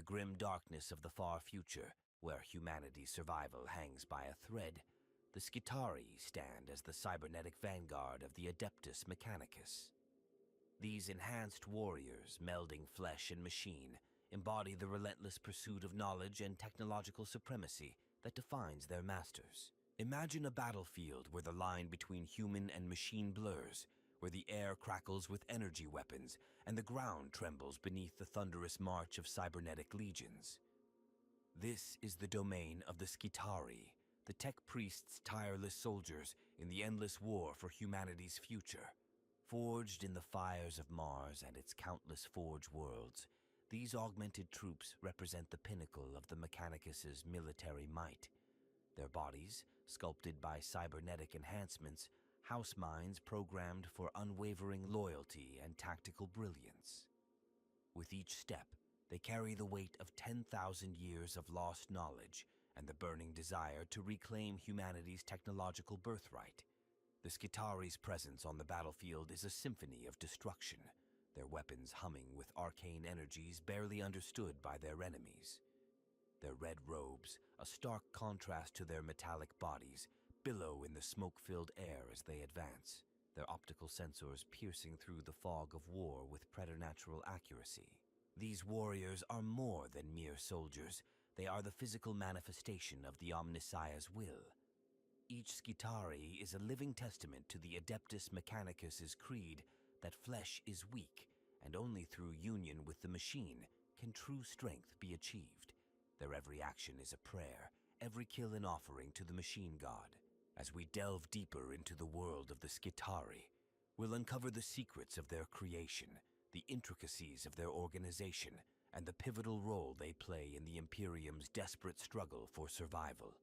the grim darkness of the far future, where humanity's survival hangs by a thread, the Skitarii stand as the cybernetic vanguard of the Adeptus Mechanicus. These enhanced warriors, melding flesh and machine, embody the relentless pursuit of knowledge and technological supremacy that defines their masters. Imagine a battlefield where the line between human and machine blurs, where the air crackles with energy weapons and the ground trembles beneath the thunderous march of cybernetic legions. This is the domain of the Skitarii, the tech priests' tireless soldiers in the endless war for humanity's future. Forged in the fires of Mars and its countless forge worlds, these augmented troops represent the pinnacle of the Mechanicus' military might. Their bodies, sculpted by cybernetic enhancements, house minds programmed for unwavering loyalty and tactical brilliance. With each step, they carry the weight of 10,000 years of lost knowledge and the burning desire to reclaim humanity's technological birthright. The Skitarii's presence on the battlefield is a symphony of destruction, their weapons humming with arcane energies barely understood by their enemies. Their red robes, a stark contrast to their metallic bodies, billow in the smoke-filled air as they advance, their optical sensors piercing through the fog of war with preternatural accuracy. These warriors are more than mere soldiers. They are the physical manifestation of the Omnissiah's will. Each Skitarii is a living testament to the Adeptus Mechanicus' creed that flesh is weak, and only through union with the machine can true strength be achieved. Their every action is a prayer, every kill an offering to the machine god. As we delve deeper into the world of the Skitarii, we'll uncover the secrets of their creation, the intricacies of their organization, and the pivotal role they play in the Imperium's desperate struggle for survival.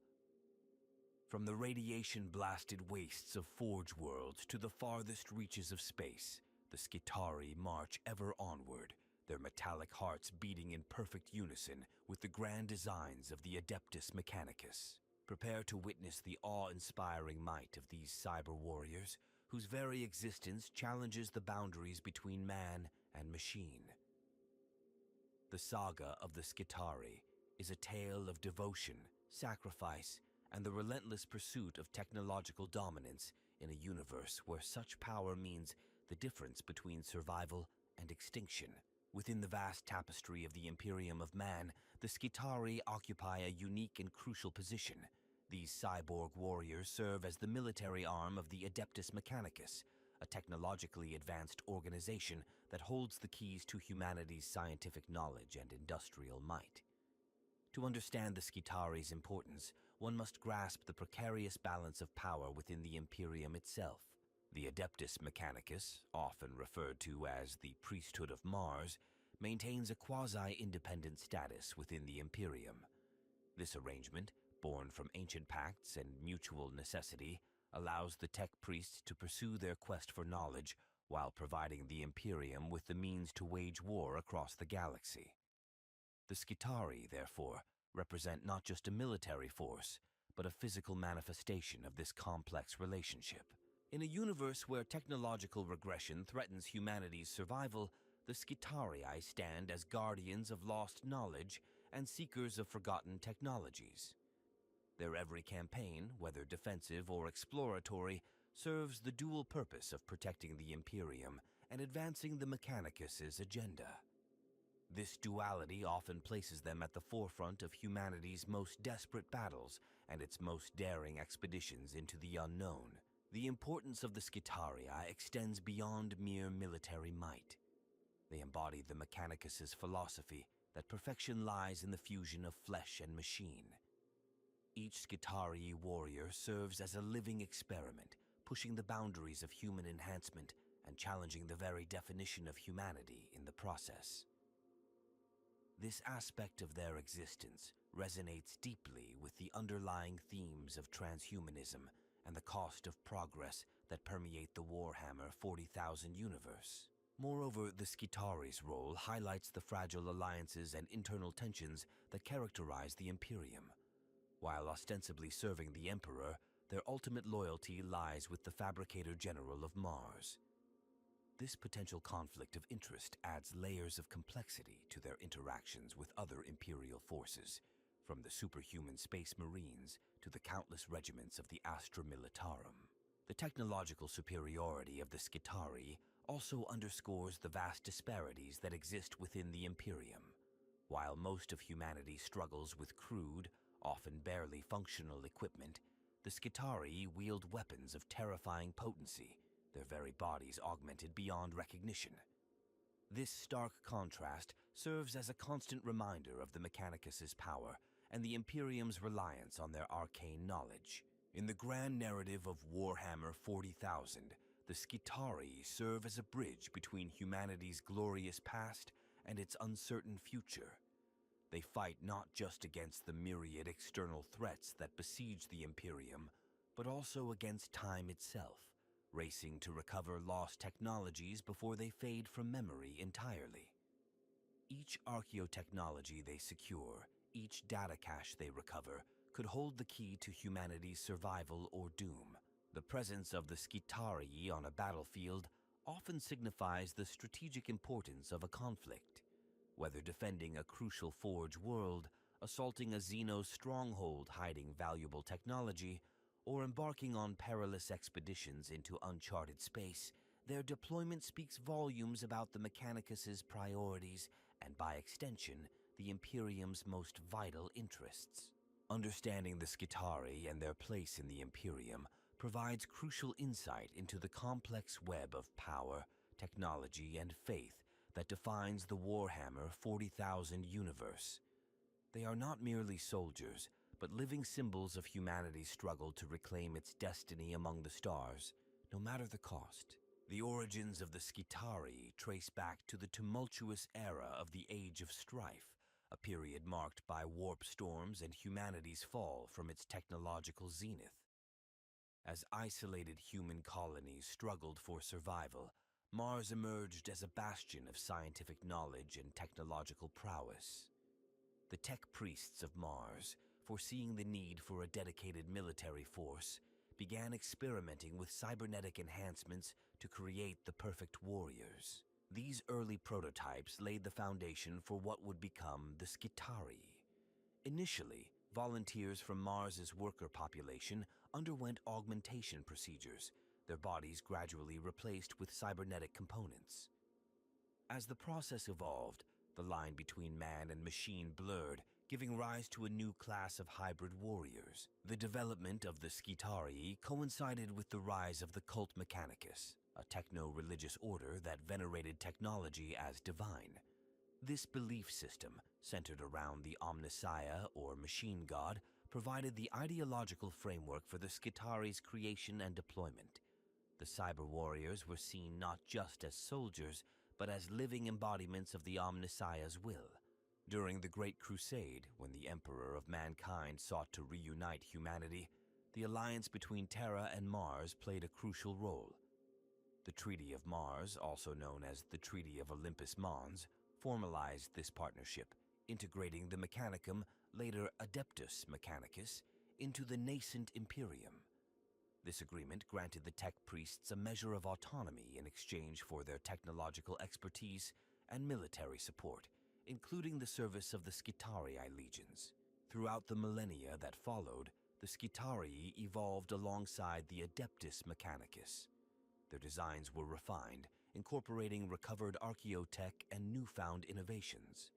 From the radiation-blasted wastes of Forge worlds to the farthest reaches of space, the Skitarii march ever onward, their metallic hearts beating in perfect unison with the grand designs of the Adeptus Mechanicus. Prepare to witness the awe-inspiring might of these cyber warriors, whose very existence challenges the boundaries between man and machine. The saga of the Skitarii is a tale of devotion, sacrifice, and the relentless pursuit of technological dominance in a universe where such power means the difference between survival and extinction. Within the vast tapestry of the Imperium of Man, the Skitarii occupy a unique and crucial position. These cyborg warriors serve as the military arm of the Adeptus Mechanicus, a technologically advanced organization that holds the keys to humanity's scientific knowledge and industrial might. To understand the Skitarii's importance, one must grasp the precarious balance of power within the Imperium itself. The Adeptus Mechanicus, often referred to as the priesthood of Mars, maintains a quasi-independent status within the Imperium. This arrangement, born from ancient pacts and mutual necessity, allows the tech priests to pursue their quest for knowledge while providing the Imperium with the means to wage war across the galaxy. The Skitarii, therefore, represent not just a military force, but a physical manifestation of this complex relationship. In a universe where technological regression threatens humanity's survival, the Skitarii stand as guardians of lost knowledge and seekers of forgotten technologies. Their every campaign, whether defensive or exploratory, serves the dual purpose of protecting the Imperium and advancing the Mechanicus' agenda. This duality often places them at the forefront of humanity's most desperate battles and its most daring expeditions into the unknown. The importance of the Skitarii extends beyond mere military might. They embody the Mechanicus' philosophy that perfection lies in the fusion of flesh and machine. Each Skitarii warrior serves as a living experiment, pushing the boundaries of human enhancement and challenging the very definition of humanity in the process. This aspect of their existence resonates deeply with the underlying themes of transhumanism and the cost of progress that permeate the Warhammer 40,000 universe. Moreover, the Skitarii's role highlights the fragile alliances and internal tensions that characterize the Imperium. While ostensibly serving the Emperor, their ultimate loyalty lies with the Fabricator General of Mars. This potential conflict of interest adds layers of complexity to their interactions with other Imperial forces, from the superhuman Space Marines to the countless regiments of the Astra Militarum. The technological superiority of the Skitarii also underscores the vast disparities that exist within the Imperium. While most of humanity struggles with crude, often barely functional equipment, the Skitarii wield weapons of terrifying potency, their very bodies augmented beyond recognition. This stark contrast serves as a constant reminder of the Mechanicus' power and the Imperium's reliance on their arcane knowledge. In the grand narrative of Warhammer 40,000, the Skitarii serve as a bridge between humanity's glorious past and its uncertain future. They fight not just against the myriad external threats that besiege the Imperium, but also against time itself, racing to recover lost technologies before they fade from memory entirely. Each archaeotechnology they secure, each data cache they recover, could hold the key to humanity's survival or doom. The presence of the Skitarii on a battlefield often signifies the strategic importance of a conflict. Whether defending a crucial Forge world, assaulting a Xeno stronghold hiding valuable technology, or embarking on perilous expeditions into uncharted space, their deployment speaks volumes about the Mechanicus' priorities and, by extension, the Imperium's most vital interests. Understanding the Skitarii and their place in the Imperium provides crucial insight into the complex web of power, technology, and faith that defines the Warhammer 40,000 universe. They are not merely soldiers, but living symbols of humanity's struggle to reclaim its destiny among the stars, no matter the cost. The origins of the Skitarii trace back to the tumultuous era of the Age of Strife, a period marked by warp storms and humanity's fall from its technological zenith. As isolated human colonies struggled for survival, Mars emerged as a bastion of scientific knowledge and technological prowess. The tech priests of Mars, foreseeing the need for a dedicated military force, began experimenting with cybernetic enhancements to create the perfect warriors. These early prototypes laid the foundation for what would become the Skitarii. Initially, volunteers from Mars's worker population underwent augmentation procedures, their bodies gradually replaced with cybernetic components. As the process evolved, the line between man and machine blurred, giving rise to a new class of hybrid warriors. The development of the Skitarii coincided with the rise of the cult Mechanicus, a techno-religious order that venerated technology as divine. This belief system, centered around the Omnissiah or machine god, provided the ideological framework for the Skitarii's creation and deployment. The cyber warriors were seen not just as soldiers, but as living embodiments of the Omnissiah's will. During the Great Crusade, when the Emperor of Mankind sought to reunite humanity, the alliance between Terra and Mars played a crucial role. The Treaty of Mars, also known as the Treaty of Olympus Mons, formalized this partnership, integrating the Mechanicum, later Adeptus Mechanicus, into the nascent Imperium. This agreement granted the tech priests a measure of autonomy in exchange for their technological expertise and military support, including the service of the Skitarii legions. Throughout the millennia that followed, the Skitarii evolved alongside the Adeptus Mechanicus. Their designs were refined, incorporating recovered archaeotech and newfound innovations.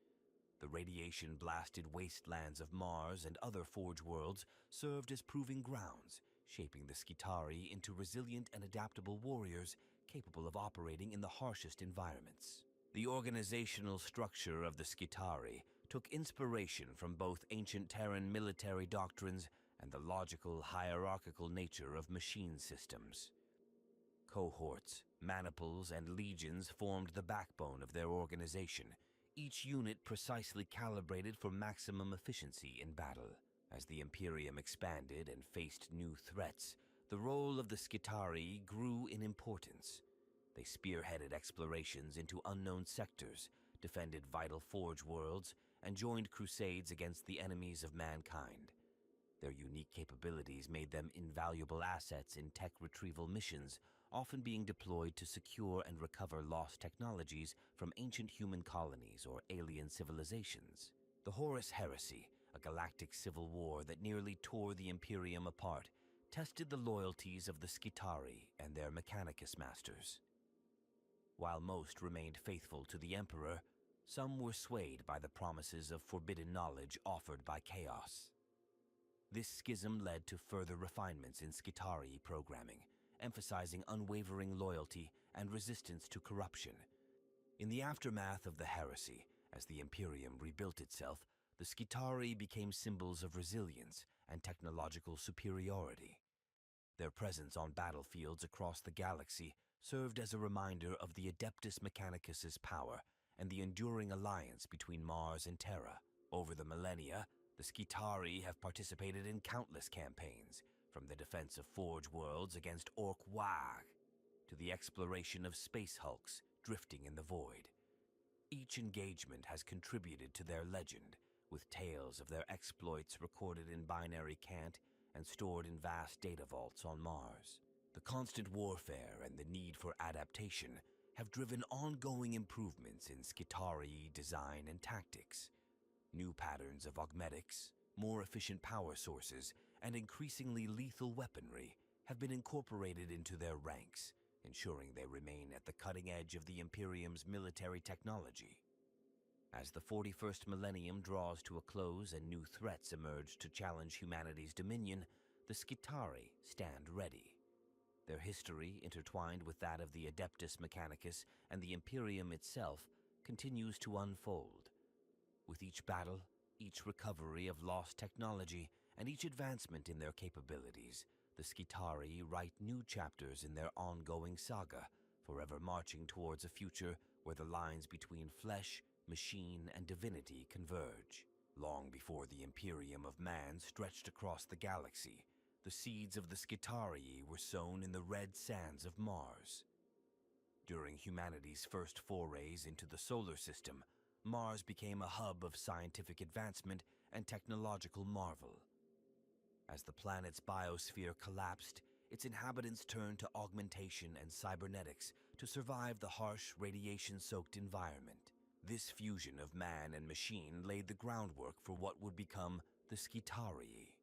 The radiation-blasted wastelands of Mars and other Forge worlds served as proving grounds, shaping the Skitarii into resilient and adaptable warriors capable of operating in the harshest environments. The organizational structure of the Skitarii took inspiration from both ancient Terran military doctrines and the logical, hierarchical nature of machine systems. Cohorts, maniples, and legions formed the backbone of their organization, each unit precisely calibrated for maximum efficiency in battle. As the Imperium expanded and faced new threats, the role of the Skitarii grew in importance. They spearheaded explorations into unknown sectors, defended vital Forge worlds, and joined crusades against the enemies of mankind. Their unique capabilities made them invaluable assets in tech retrieval missions, often being deployed to secure and recover lost technologies from ancient human colonies or alien civilizations. The Horus Heresy, a galactic civil war that nearly tore the Imperium apart, tested the loyalties of the Skitarii and their Mechanicus masters. While most remained faithful to the Emperor, some were swayed by the promises of forbidden knowledge offered by Chaos. This schism led to further refinements in Skitarii programming, emphasizing unwavering loyalty and resistance to corruption. In the aftermath of the heresy, as the Imperium rebuilt itself, the Skitarii became symbols of resilience and technological superiority. Their presence on battlefields across the galaxy served as a reminder of the Adeptus Mechanicus's power and the enduring alliance between Mars and Terra. Over the millennia, the Skitarii have participated in countless campaigns, from the defense of Forge worlds against Orc Wag to the exploration of space hulks drifting in the void. Each engagement has contributed to their legend, with tales of their exploits recorded in binary cant and stored in vast data vaults on Mars. The constant warfare and the need for adaptation have driven ongoing improvements in Skitarii design and tactics. New patterns of augmetics, more efficient power sources, and increasingly lethal weaponry have been incorporated into their ranks, ensuring they remain at the cutting edge of the Imperium's military technology. As the 41st millennium draws to a close and new threats emerge to challenge humanity's dominion, the Skitarii stand ready. Their history, intertwined with that of the Adeptus Mechanicus and the Imperium itself, continues to unfold. With each battle, each recovery of lost technology, and each advancement in their capabilities, the Skitarii write new chapters in their ongoing saga, forever marching towards a future where the lines between flesh, machine, and divinity converge. Long before the Imperium of Man stretched across the galaxy, the seeds of the Skitarii were sown in the red sands of Mars. During humanity's first forays into the solar system, Mars became a hub of scientific advancement and technological marvel. As the planet's biosphere collapsed, its inhabitants turned to augmentation and cybernetics to survive the harsh, radiation-soaked environment. This fusion of man and machine laid the groundwork for what would become the Skitarii.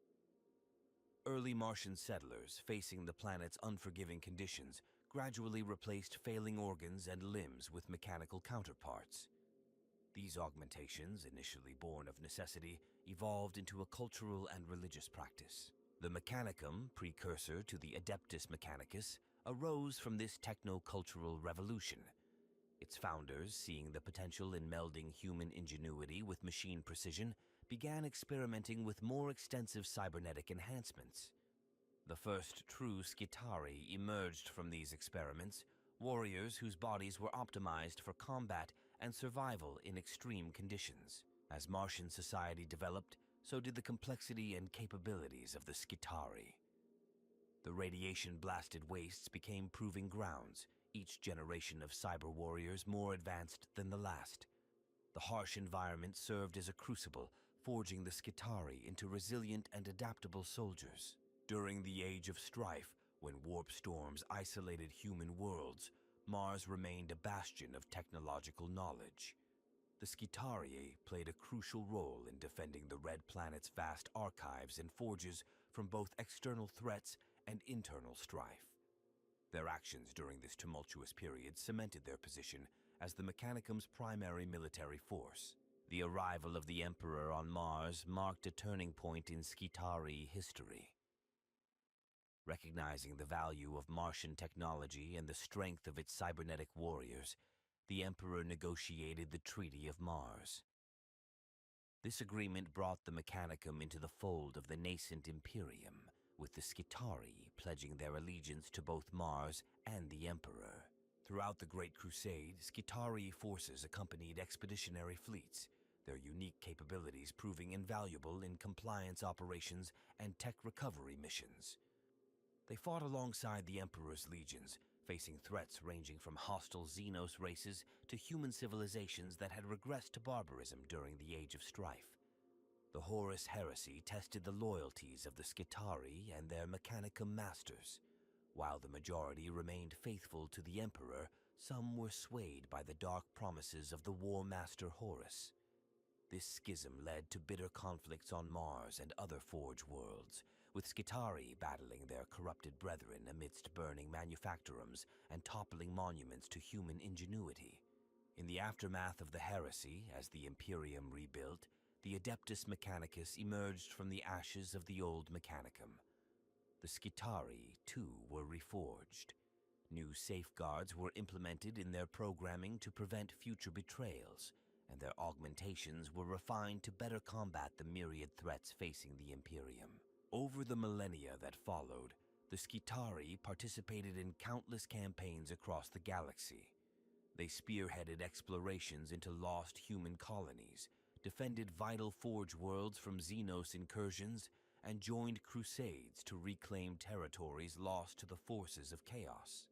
Early Martian settlers, facing the planet's unforgiving conditions, gradually replaced failing organs and limbs with mechanical counterparts. These augmentations, initially born of necessity, evolved into a cultural and religious practice. The Mechanicum, precursor to the Adeptus Mechanicus, arose from this techno-cultural revolution. Its founders, seeing the potential in melding human ingenuity with machine precision, began experimenting with more extensive cybernetic enhancements. The first true Skitarii emerged from these experiments, warriors whose bodies were optimized for combat and survival in extreme conditions. As Martian society developed, so did the complexity and capabilities of the Skitarii. The radiation-blasted wastes became proving grounds, each generation of cyber warriors more advanced than the last. The harsh environment served as a crucible, forging the Skitarii into resilient and adaptable soldiers. During the Age of Strife, when warp storms isolated human worlds, Mars remained a bastion of technological knowledge. The Skitarii played a crucial role in defending the Red Planet's vast archives and forges from both external threats and internal strife. Their actions during this tumultuous period cemented their position as the Mechanicum's primary military force. The arrival of the Emperor on Mars marked a turning point in Skitarii history. Recognizing the value of Martian technology and the strength of its cybernetic warriors, the Emperor negotiated the Treaty of Mars. This agreement brought the Mechanicum into the fold of the nascent Imperium, with the Skitarii pledging their allegiance to both Mars and the Emperor. Throughout the Great Crusade, Skitarii forces accompanied expeditionary fleets, their unique capabilities proving invaluable in compliance operations and tech recovery missions. They fought alongside the Emperor's legions, facing threats ranging from hostile Xenos races to human civilizations that had regressed to barbarism during the Age of Strife. The Horus Heresy tested the loyalties of the Skitarii and their Mechanicum masters. While the majority remained faithful to the Emperor, some were swayed by the dark promises of the War Master Horus. This schism led to bitter conflicts on Mars and other Forge worlds, with Skitarii battling their corrupted brethren amidst burning manufactorums and toppling monuments to human ingenuity. In the aftermath of the heresy, as the Imperium rebuilt, the Adeptus Mechanicus emerged from the ashes of the old Mechanicum. The Skitarii, too, were reforged. New safeguards were implemented in their programming to prevent future betrayals, and their augmentations were refined to better combat the myriad threats facing the Imperium. Over the millennia that followed, the Skitarii participated in countless campaigns across the galaxy. They spearheaded explorations into lost human colonies, defended vital Forge worlds from Xenos incursions, and joined crusades to reclaim territories lost to the forces of chaos.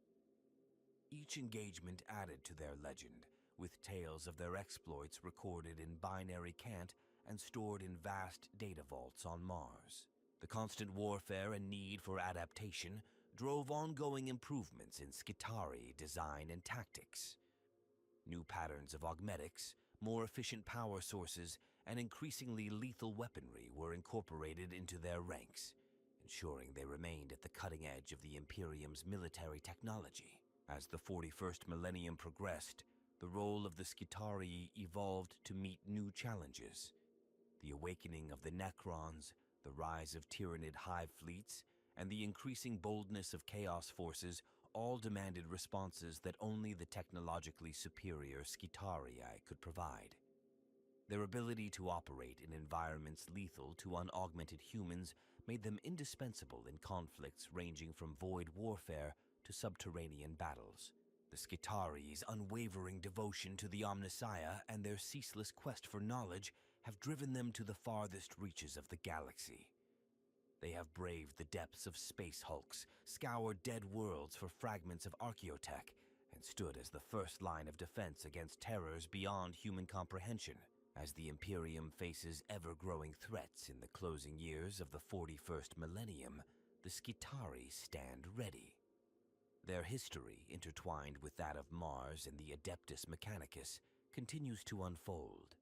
Each engagement added to their legend, with tales of their exploits recorded in binary cant and stored in vast data vaults on Mars. The constant warfare and need for adaptation drove ongoing improvements in Skitarii design and tactics. New patterns of augmetics, more efficient power sources, and increasingly lethal weaponry were incorporated into their ranks, ensuring they remained at the cutting edge of the Imperium's military technology. As the 41st millennium progressed, the role of the Skitarii evolved to meet new challenges. The awakening of the Necrons, the rise of Tyranid hive fleets, and the increasing boldness of Chaos forces all demanded responses that only the technologically superior Skitarii could provide. Their ability to operate in environments lethal to unaugmented humans made them indispensable in conflicts ranging from void warfare to subterranean battles. The Skitarii's unwavering devotion to the Omnissiah and their ceaseless quest for knowledge have driven them to the farthest reaches of the galaxy. They have braved the depths of space hulks, scoured dead worlds for fragments of archaeotech, and stood as the first line of defense against terrors beyond human comprehension. As the Imperium faces ever-growing threats in the closing years of the 41st millennium, the Skitarii stand ready. Their history, intertwined with that of Mars and the Adeptus Mechanicus, continues to unfold.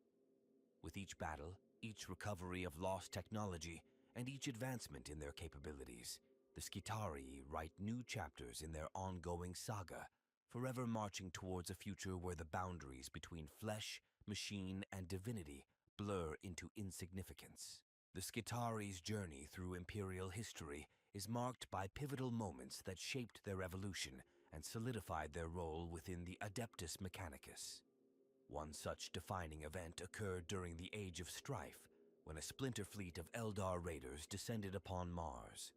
With each battle, each recovery of lost technology, and each advancement in their capabilities, the Skitarii write new chapters in their ongoing saga, forever marching towards a future where the boundaries between flesh, machine, and divinity blur into insignificance. The Skitarii's journey through Imperial history is marked by pivotal moments that shaped their evolution and solidified their role within the Adeptus Mechanicus. One such defining event occurred during the Age of Strife, when a splinter fleet of Eldar raiders descended upon Mars.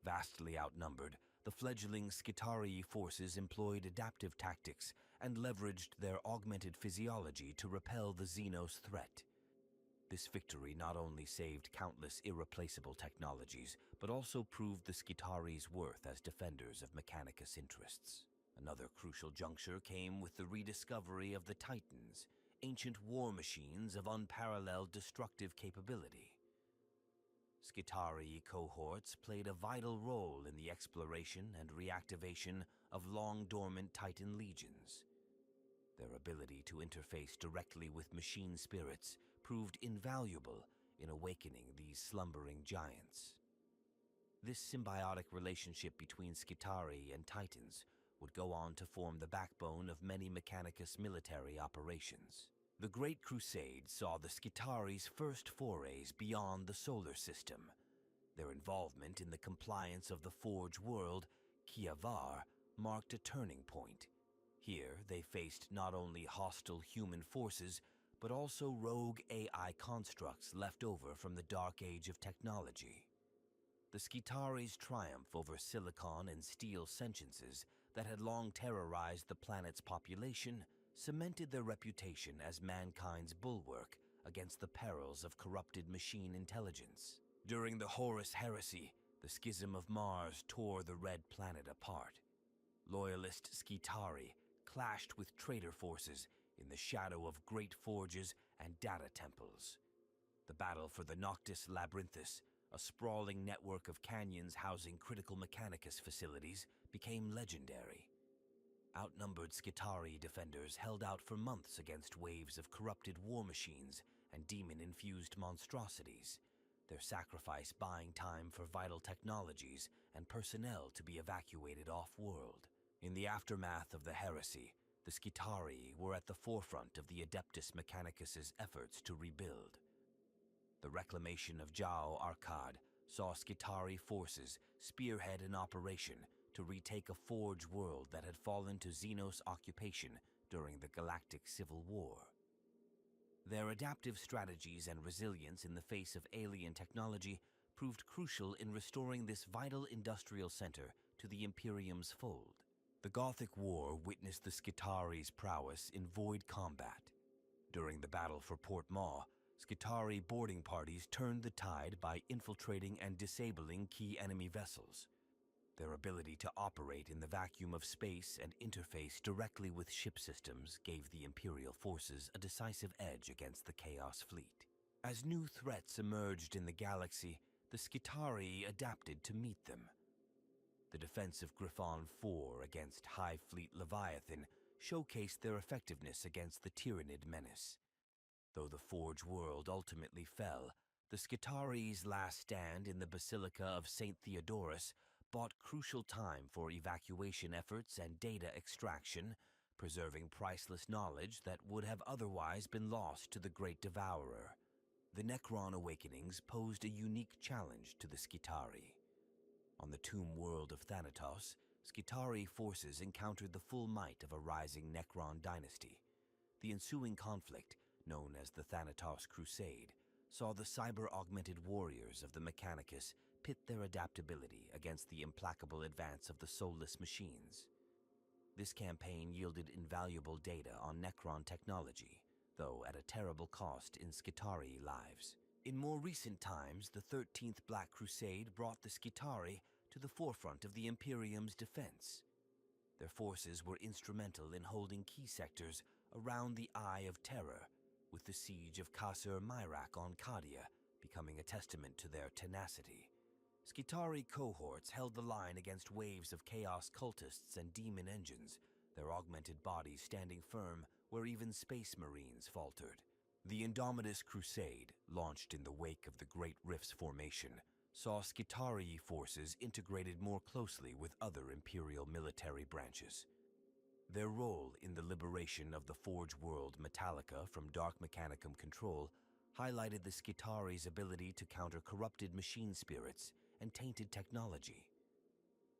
Vastly outnumbered, the fledgling Skitarii forces employed adaptive tactics and leveraged their augmented physiology to repel the Xenos threat. This victory not only saved countless irreplaceable technologies, but also proved the Skitarii's worth as defenders of Mechanicus interests. Another crucial juncture came with the rediscovery of the Titans, ancient war machines of unparalleled destructive capability. Skitarii cohorts played a vital role in the exploration and reactivation of long-dormant Titan legions. Their ability to interface directly with machine spirits proved invaluable in awakening these slumbering giants. This symbiotic relationship between Skitarii and Titans would go on to form the backbone of many Mechanicus military operations. The Great Crusade saw the Skitarii's first forays beyond the solar system. Their involvement in the compliance of the Forge world, Kiavar, marked a turning point. Here, they faced not only hostile human forces, but also rogue AI constructs left over from the Dark Age of technology. The Skitarii's triumph over silicon and steel sentiences that had long terrorized the planet's population cemented their reputation as mankind's bulwark against the perils of corrupted machine intelligence. During the Horus Heresy, the Schism of Mars tore the Red Planet apart. Loyalist Skitarii clashed with traitor forces in the shadow of great forges and data temples. The battle for the Noctis Labyrinthus, a sprawling network of canyons housing critical Mechanicus facilities, became legendary. Outnumbered Skitarii defenders held out for months against waves of corrupted war machines and demon-infused monstrosities, their sacrifice buying time for vital technologies and personnel to be evacuated off-world. In the aftermath of the heresy, the Skitarii were at the forefront of the Adeptus Mechanicus's efforts to rebuild. The reclamation of Jao Arkad saw Skitarii forces spearhead an operation to retake a forge world that had fallen to Xenos occupation during the Galactic Civil War. Their adaptive strategies and resilience in the face of alien technology proved crucial in restoring this vital industrial center to the Imperium's fold. The Gothic War witnessed the Skitarii's prowess in void combat. During the battle for Port Maw, Skitarii boarding parties turned the tide by infiltrating and disabling key enemy vessels. Their ability to operate in the vacuum of space and interface directly with ship systems gave the Imperial forces a decisive edge against the Chaos Fleet. As new threats emerged in the galaxy, the Skitarii adapted to meet them. The defense of Griffon IV against Hive Fleet Leviathan showcased their effectiveness against the Tyranid menace. Though the Forge world ultimately fell, the Skitarii's last stand in the Basilica of St. Theodorus bought crucial time for evacuation efforts and data extraction, preserving priceless knowledge that would have otherwise been lost to the Great Devourer. The Necron awakenings posed a unique challenge to the Skitarii. On the tomb world of Thanatos, Skitarii forces encountered the full might of a rising Necron dynasty. The ensuing conflict, known as the Thanatos Crusade, saw the cyber-augmented warriors of the Mechanicus pit their adaptability against the implacable advance of the soulless machines. This campaign yielded invaluable data on Necron technology, though at a terrible cost in Skitarii lives. In more recent times, the 13th Black Crusade brought the Skitarii to the forefront of the Imperium's defense. Their forces were instrumental in holding key sectors around the Eye of Terror, with the siege of Kasr Myrak on Cadia becoming a testament to their tenacity. Skitarii cohorts held the line against waves of chaos cultists and demon engines, their augmented bodies standing firm where even space marines faltered. The Indomitus Crusade, launched in the wake of the Great Rifts formation, saw Skitarii forces integrated more closely with other Imperial military branches. Their role in the liberation of the Forge world Metallica from Dark Mechanicum control highlighted the Skitarii's ability to counter corrupted machine spirits and tainted technology.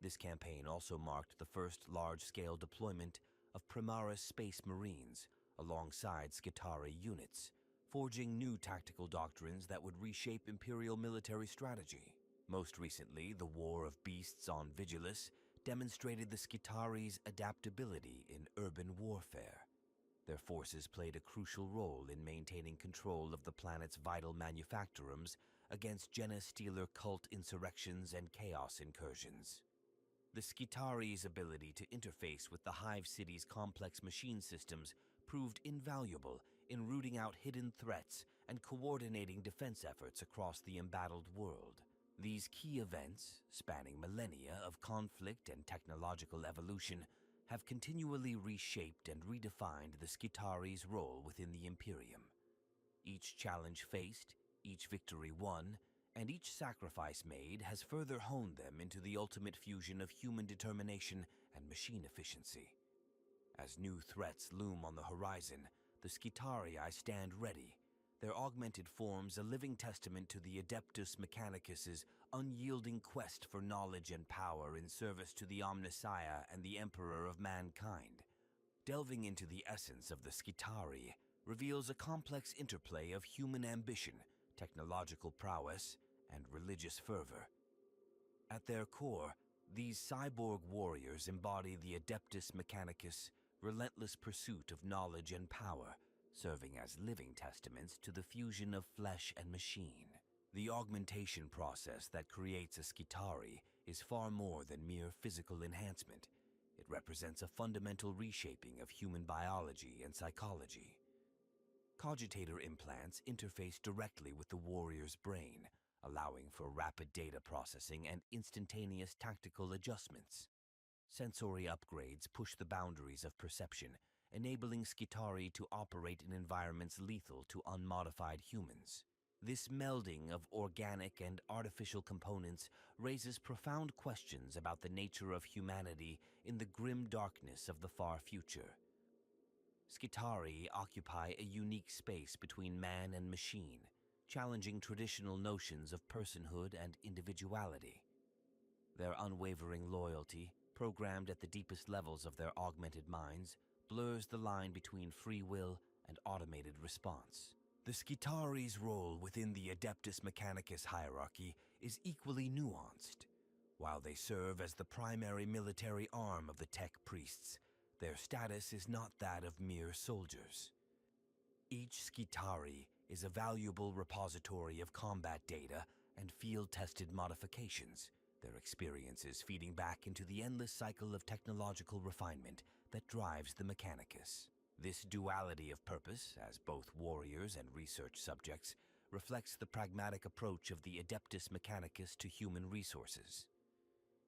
This campaign also marked the first large-scale deployment of Primaris Space Marines alongside Skitarii units, forging new tactical doctrines that would reshape Imperial military strategy. Most recently, the War of Beasts on Vigilus demonstrated the Skitarii's adaptability in urban warfare. Their forces played a crucial role in maintaining control of the planet's vital manufactorums against Genestealer cult insurrections and chaos incursions. The Skitarii's ability to interface with the Hive City's complex machine systems proved invaluable in rooting out hidden threats and coordinating defense efforts across the embattled world. These key events, spanning millennia of conflict and technological evolution, have continually reshaped and redefined the Skitarii's role within the Imperium. Each challenge faced, each victory won, and each sacrifice made has further honed them into the ultimate fusion of human determination and machine efficiency. As new threats loom on the horizon, the Skitarii stand ready, their augmented forms a living testament to the Adeptus Mechanicus's unyielding quest for knowledge and power in service to the Omnissiah and the Emperor of mankind. Delving into the essence of the Skitarii reveals a complex interplay of human ambition, technological prowess, and religious fervor. At their core, these cyborg warriors embody the Adeptus Mechanicus' relentless pursuit of knowledge and power, serving as living testaments to the fusion of flesh and machine. The augmentation process that creates a Skitarii is far more than mere physical enhancement. It represents a fundamental reshaping of human biology and psychology. Cogitator implants interface directly with the warrior's brain, allowing for rapid data processing and instantaneous tactical adjustments. Sensory upgrades push the boundaries of perception, enabling Skitarii to operate in environments lethal to unmodified humans. This melding of organic and artificial components raises profound questions about the nature of humanity in the grim darkness of the far future. Skitarii occupy a unique space between man and machine, challenging traditional notions of personhood and individuality. Their unwavering loyalty, programmed at the deepest levels of their augmented minds, blurs the line between free will and automated response. The Skitarii's role within the Adeptus Mechanicus hierarchy is equally nuanced. While they serve as the primary military arm of the tech priests, their status is not that of mere soldiers. Each Skitarii is a valuable repository of combat data and field-tested modifications, their experiences feeding back into the endless cycle of technological refinement that drives the Mechanicus. This duality of purpose, as both warriors and research subjects, reflects the pragmatic approach of the Adeptus Mechanicus to human resources.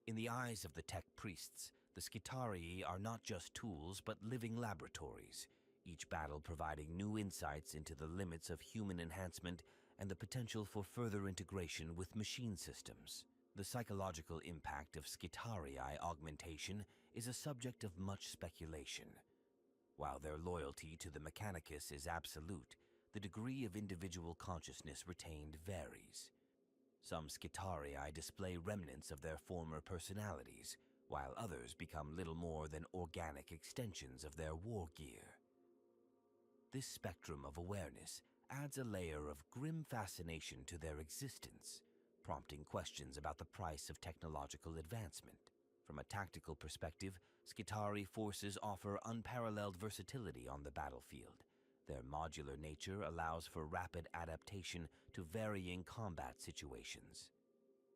In the eyes of the tech priests, the Skitarii are not just tools but living laboratories, each battle providing new insights into the limits of human enhancement and the potential for further integration with machine systems. The psychological impact of Skitarii augmentation is a subject of much speculation. While their loyalty to the Mechanicus is absolute, the degree of individual consciousness retained varies. Some Skitarii display remnants of their former personalities, while others become little more than organic extensions of their war gear. This spectrum of awareness adds a layer of grim fascination to their existence, prompting questions about the price of technological advancement. From a tactical perspective, Skitarii forces offer unparalleled versatility on the battlefield. Their modular nature allows for rapid adaptation to varying combat situations.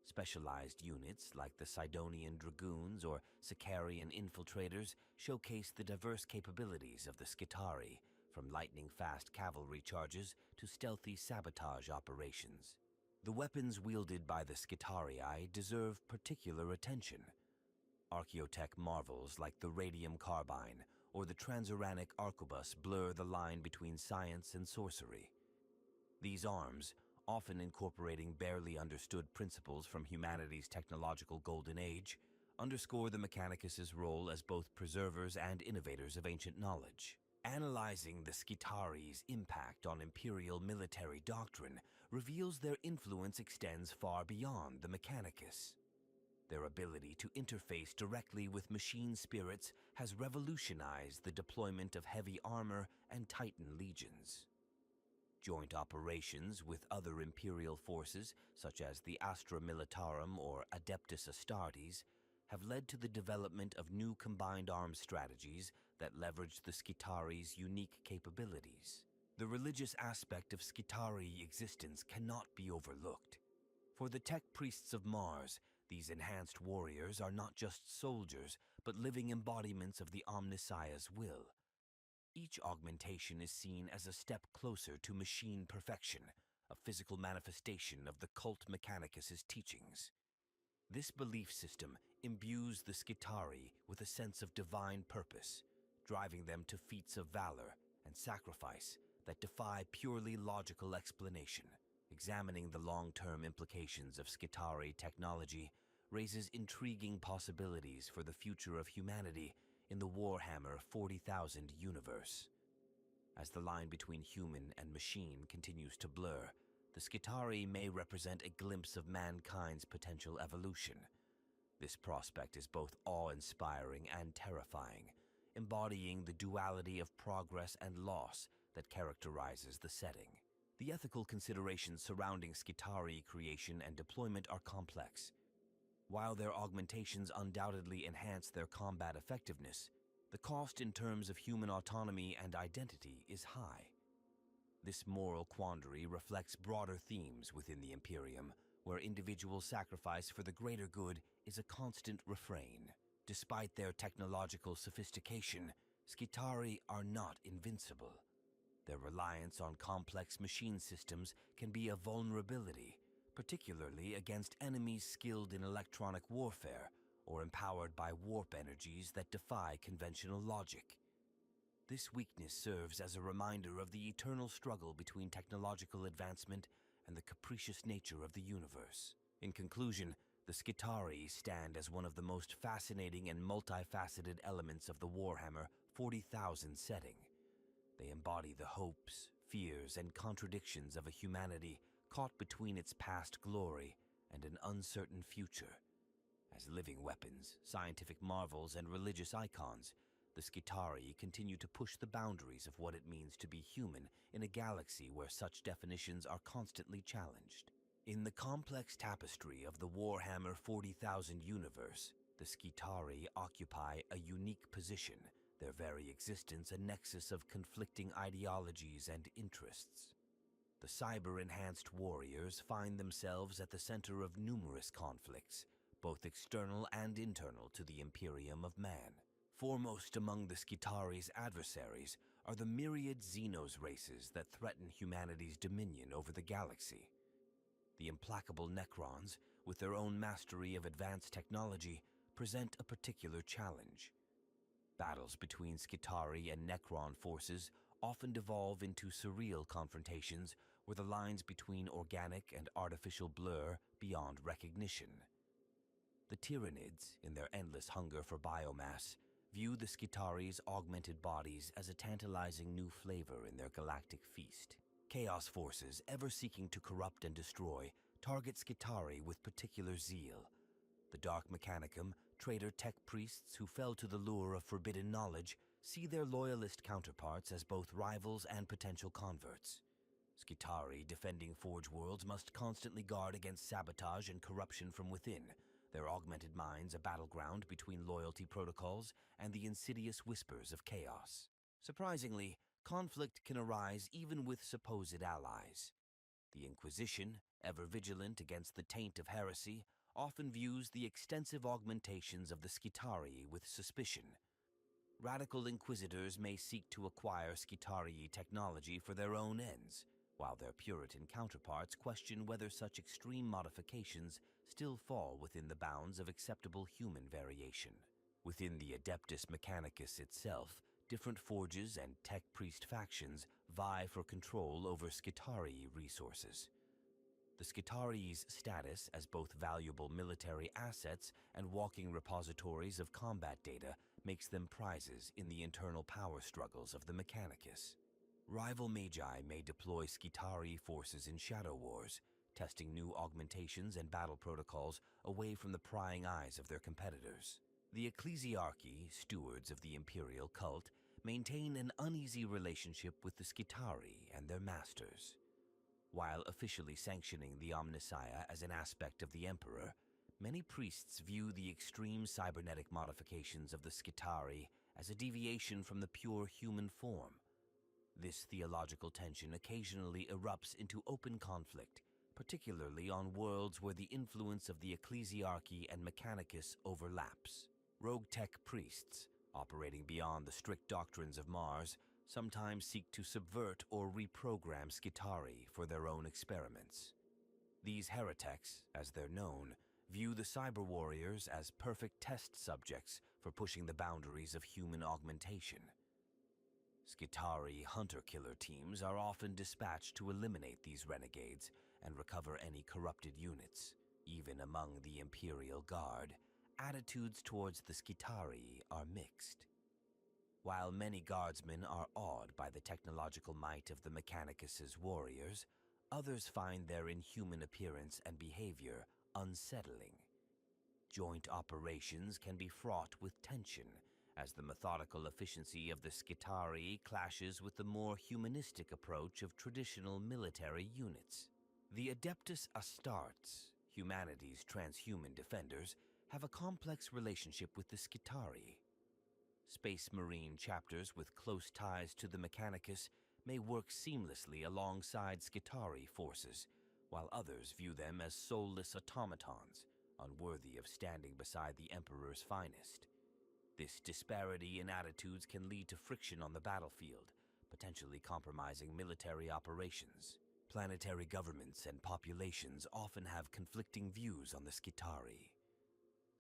Specialized units like the Sidonian Dragoons or Sicarian Infiltrators showcase the diverse capabilities of the Skitarii, from lightning-fast cavalry charges to stealthy sabotage operations. The weapons wielded by the Skitarii deserve particular attention. Archaeotech marvels like the radium carbine or the transuranic arquebus blur the line between science and sorcery. These arms, often incorporating barely understood principles from humanity's technological golden age, underscore the Mechanicus's role as both preservers and innovators of ancient knowledge. Analyzing the Skitarii's impact on imperial military doctrine reveals their influence extends far beyond the Mechanicus. Their ability to interface directly with machine spirits has revolutionized the deployment of heavy armor and Titan legions. Joint operations with other imperial forces, such as the Astra Militarum or Adeptus Astartes, have led to the development of new combined arms strategies that leverage the Skitarii's unique capabilities. The religious aspect of Skitarii existence cannot be overlooked. For the tech priests of Mars, these enhanced warriors are not just soldiers, but living embodiments of the Omnissiah's will. Each augmentation is seen as a step closer to machine perfection, a physical manifestation of the cult Mechanicus's teachings. This belief system imbues the Skitarii with a sense of divine purpose, driving them to feats of valor and sacrifice that defy purely logical explanation. Examining the long-term implications of Skitarii technology raises intriguing possibilities for the future of humanity in the Warhammer 40,000 universe. As the line between human and machine continues to blur, the Skitarii may represent a glimpse of mankind's potential evolution. This prospect is both awe-inspiring and terrifying, embodying the duality of progress and loss that characterizes the setting. The ethical considerations surrounding Skitarii creation and deployment are complex. While their augmentations undoubtedly enhance their combat effectiveness, the cost in terms of human autonomy and identity is high. This moral quandary reflects broader themes within the Imperium, where individual sacrifice for the greater good is a constant refrain. Despite their technological sophistication, Skitarii are not invincible. Their reliance on complex machine systems can be a vulnerability, particularly against enemies skilled in electronic warfare or empowered by warp energies that defy conventional logic. This weakness serves as a reminder of the eternal struggle between technological advancement and the capricious nature of the universe. In conclusion, the Skitarii stand as one of the most fascinating and multifaceted elements of the Warhammer 40,000 setting. They embody the hopes, fears, and contradictions of a humanity caught between its past glory and an uncertain future. As living weapons, scientific marvels, and religious icons, the Skitarii continue to push the boundaries of what it means to be human in a galaxy where such definitions are constantly challenged. In the complex tapestry of the Warhammer 40,000 universe, the Skitarii occupy a unique position, their very existence a nexus of conflicting ideologies and interests. The cyber-enhanced warriors find themselves at the center of numerous conflicts, both external and internal to the Imperium of Man. Foremost among the Skitarii's adversaries are the myriad Xenos races that threaten humanity's dominion over the galaxy. The implacable Necrons, with their own mastery of advanced technology, present a particular challenge. Battles between Skitarii and Necron forces often devolve into surreal confrontations where the lines between organic and artificial blur beyond recognition. The Tyranids, in their endless hunger for biomass, view the Skitarii's augmented bodies as a tantalizing new flavor in their galactic feast. Chaos forces, ever seeking to corrupt and destroy, target Skitarii with particular zeal. The Dark Mechanicum, traitor tech priests who fell to the lure of forbidden knowledge, see their loyalist counterparts as both rivals and potential converts. Skitarii defending Forge Worlds must constantly guard against sabotage and corruption from within, their augmented minds a battleground between loyalty protocols and the insidious whispers of chaos. Surprisingly, conflict can arise even with supposed allies. The Inquisition, ever vigilant against the taint of heresy, often views the extensive augmentations of the Skitarii with suspicion. Radical inquisitors may seek to acquire Skitarii technology for their own ends, while their Puritan counterparts question whether such extreme modifications still fall within the bounds of acceptable human variation. Within the Adeptus Mechanicus itself, different forges and tech priest factions vie for control over Skitarii resources. The Skitarii's status as both valuable military assets and walking repositories of combat data makes them prizes in the internal power struggles of the Mechanicus. Rival magi may deploy Skitarii forces in shadow wars, testing new augmentations and battle protocols away from the prying eyes of their competitors. The Ecclesiarchy, stewards of the imperial cult, maintain an uneasy relationship with the Skitarii and their masters. While officially sanctioning the Omnissiah as an aspect of the Emperor, many priests view the extreme cybernetic modifications of the Skitarii as a deviation from the pure human form. This theological tension occasionally erupts into open conflict, particularly on worlds where the influence of the Ecclesiarchy and Mechanicus overlaps. Rogue tech priests, operating beyond the strict doctrines of Mars, sometimes seek to subvert or reprogram Skitarii for their own experiments. These heretics, as they're known, view the cyber warriors as perfect test subjects for pushing the boundaries of human augmentation. Skitarii hunter-killer teams are often dispatched to eliminate these renegades and recover any corrupted units. Even among the Imperial Guard, attitudes towards the Skitarii are mixed. While many guardsmen are awed by the technological might of the Mechanicus's warriors, others find their inhuman appearance and behavior unsettling. Joint operations can be fraught with tension, as the methodical efficiency of the Skitarii clashes with the more humanistic approach of traditional military units. The Adeptus Astartes, humanity's transhuman defenders, have a complex relationship with the Skitarii. Space Marine chapters with close ties to the Mechanicus may work seamlessly alongside Skitarii forces, while others view them as soulless automatons, unworthy of standing beside the Emperor's finest. This disparity in attitudes can lead to friction on the battlefield, potentially compromising military operations. Planetary governments and populations often have conflicting views on the Skitarii.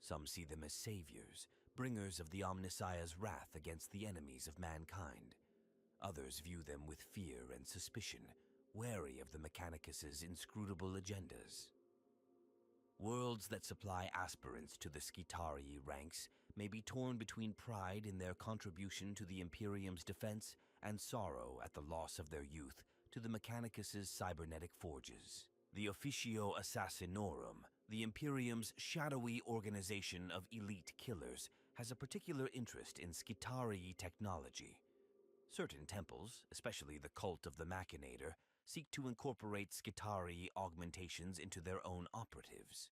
Some see them as saviors, bringers of the Omnissiah's wrath against the enemies of mankind. Others view them with fear and suspicion, wary of the Mechanicus' inscrutable agendas. Worlds that supply aspirants to the Skitarii ranks may be torn between pride in their contribution to the Imperium's defense and sorrow at the loss of their youth to the Mechanicus' cybernetic forges. The Officio Assassinorum, the Imperium's shadowy organization of elite killers, has a particular interest in Skitarii technology. Certain temples, especially the cult of the Machinator, seek to incorporate Skitarii augmentations into their own operatives.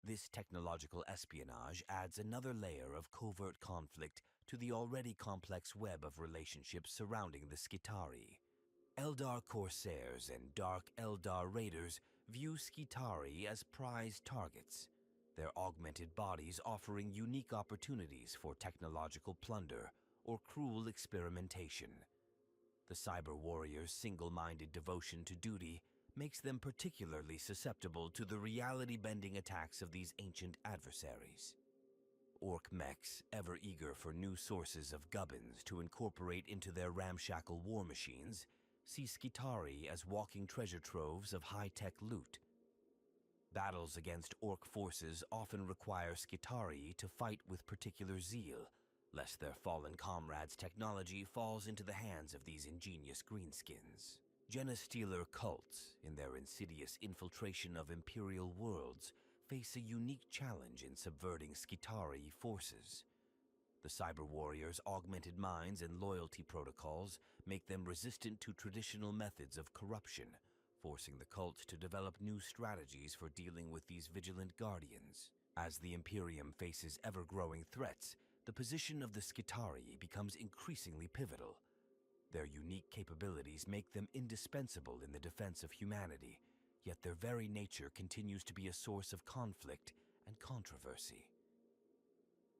This technological espionage adds another layer of covert conflict to the already complex web of relationships surrounding the Skitarii. Eldar corsairs and dark Eldar raiders view Skitarii as prized targets, their augmented bodies offering unique opportunities for technological plunder or cruel experimentation. The cyber warriors' single-minded devotion to duty makes them particularly susceptible to the reality-bending attacks of these ancient adversaries. Orc mechs, ever eager for new sources of gubbins to incorporate into their ramshackle war machines, see Skitarii as walking treasure troves of high-tech loot. Battles against Orc forces often require Skitarii to fight with particular zeal, lest their fallen comrades' technology falls into the hands of these ingenious greenskins. Genestealer cults, in their insidious infiltration of Imperial worlds, face a unique challenge in subverting Skitarii forces. The cyber warriors' augmented minds and loyalty protocols make them resistant to traditional methods of corruption, forcing the cult to develop new strategies for dealing with these vigilant guardians. As the Imperium faces ever-growing threats, the position of the Skitarii becomes increasingly pivotal. Their unique capabilities make them indispensable in the defense of humanity, yet their very nature continues to be a source of conflict and controversy.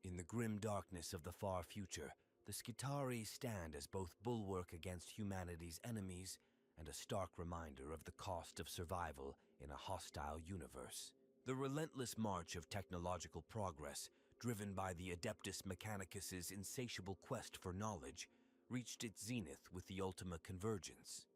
In the grim darkness of the far future, the Skitarii stand as both bulwark against humanity's enemies and a stark reminder of the cost of survival in a hostile universe. The relentless march of technological progress, driven by the Adeptus Mechanicus' insatiable quest for knowledge, reached its zenith with the Ultima Convergence.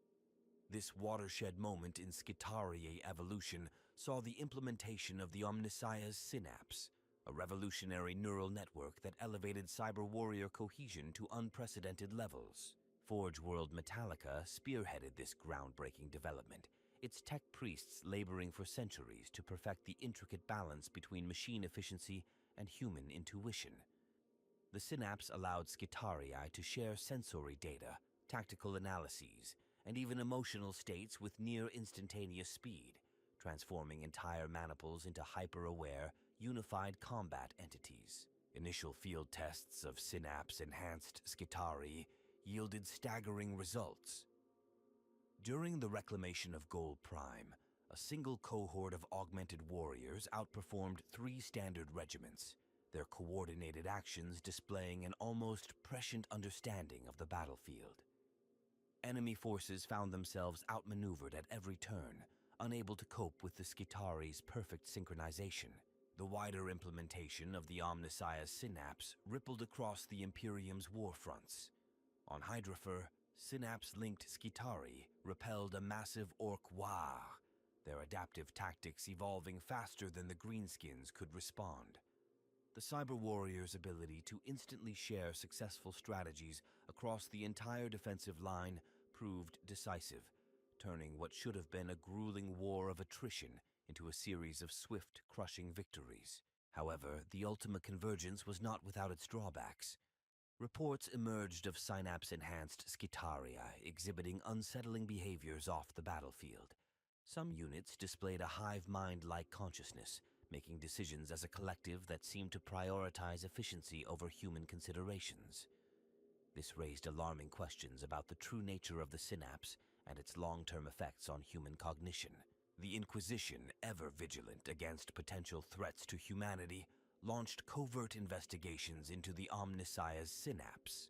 This watershed moment in Skitarii evolution saw the implementation of the Omnissiah's synapse, a revolutionary neural network that elevated cyber warrior cohesion to unprecedented levels. Forge World Metallica spearheaded this groundbreaking development, its tech priests laboring for centuries to perfect the intricate balance between machine efficiency and human intuition. The synapse allowed Skitarii to share sensory data, tactical analyses, and even emotional states with near-instantaneous speed, transforming entire maniples into hyper-aware, unified combat entities. Initial field tests of synapse-enhanced Skitarii yielded staggering results. During the reclamation of Gold Prime, a single cohort of augmented warriors outperformed 3 standard regiments, their coordinated actions displaying an almost prescient understanding of the battlefield. Enemy forces found themselves outmaneuvered at every turn, unable to cope with the Skitarii's perfect synchronization. The wider implementation of the Omnissiah's synapse rippled across the Imperium's war fronts. On Hydrafer, synapse-linked Skitarii repelled a massive Orc Waaagh, their adaptive tactics evolving faster than the Greenskins could respond. The cyber warrior's ability to instantly share successful strategies across the entire defensive line proved decisive, turning what should have been a grueling war of attrition into a series of swift, crushing victories. However, the Ultima Convergence was not without its drawbacks. Reports emerged of synapse-enhanced Skitarii exhibiting unsettling behaviors off the battlefield. Some units displayed a hive mind-like consciousness, making decisions as a collective that seemed to prioritize efficiency over human considerations. This raised alarming questions about the true nature of the synapse and its long-term effects on human cognition. The Inquisition, ever vigilant against potential threats to humanity, launched covert investigations into the Omnissiah's synapse.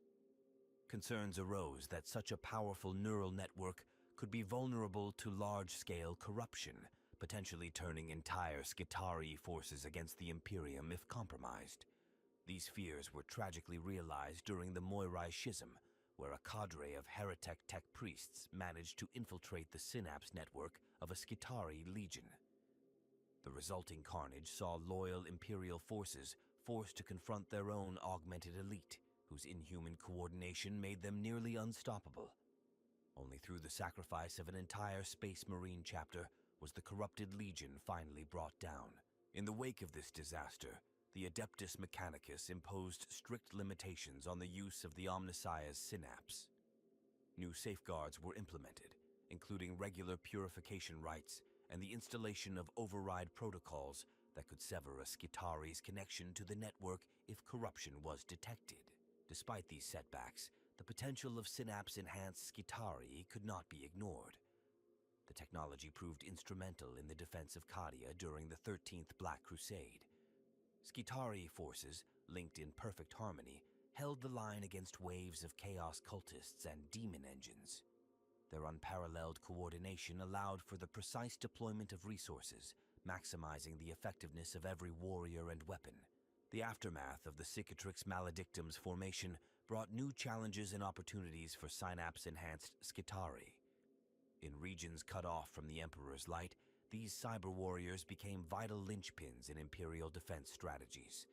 Concerns arose that such a powerful neural network could be vulnerable to large-scale corruption, potentially turning entire Skitarii forces against the Imperium if compromised. These fears were tragically realized during the Moirai Schism, where a cadre of heretic tech priests managed to infiltrate the synapse network of a Skitarii legion. The resulting carnage saw loyal Imperial forces forced to confront their own augmented elite, whose inhuman coordination made them nearly unstoppable. Only through the sacrifice of an entire Space Marine chapter was the corrupted legion finally brought down. In the wake of this disaster, the Adeptus Mechanicus imposed strict limitations on the use of the Omnissiah's synapse. New safeguards were implemented, including regular purification rites and the installation of override protocols that could sever a Skitarii's connection to the network if corruption was detected. Despite these setbacks, the potential of synapse-enhanced Skitarii could not be ignored. The technology proved instrumental in the defense of Cadia during the 13th Black Crusade. Skitarii forces, linked in perfect harmony, held the line against waves of chaos cultists and demon engines. Their unparalleled coordination allowed for the precise deployment of resources, maximizing the effectiveness of every warrior and weapon. The aftermath of the Cicatrix Maledictum's formation brought new challenges and opportunities for synapse-enhanced Skitarii. In regions cut off from the Emperor's light, these cyber warriors became vital linchpins in Imperial defense strategies.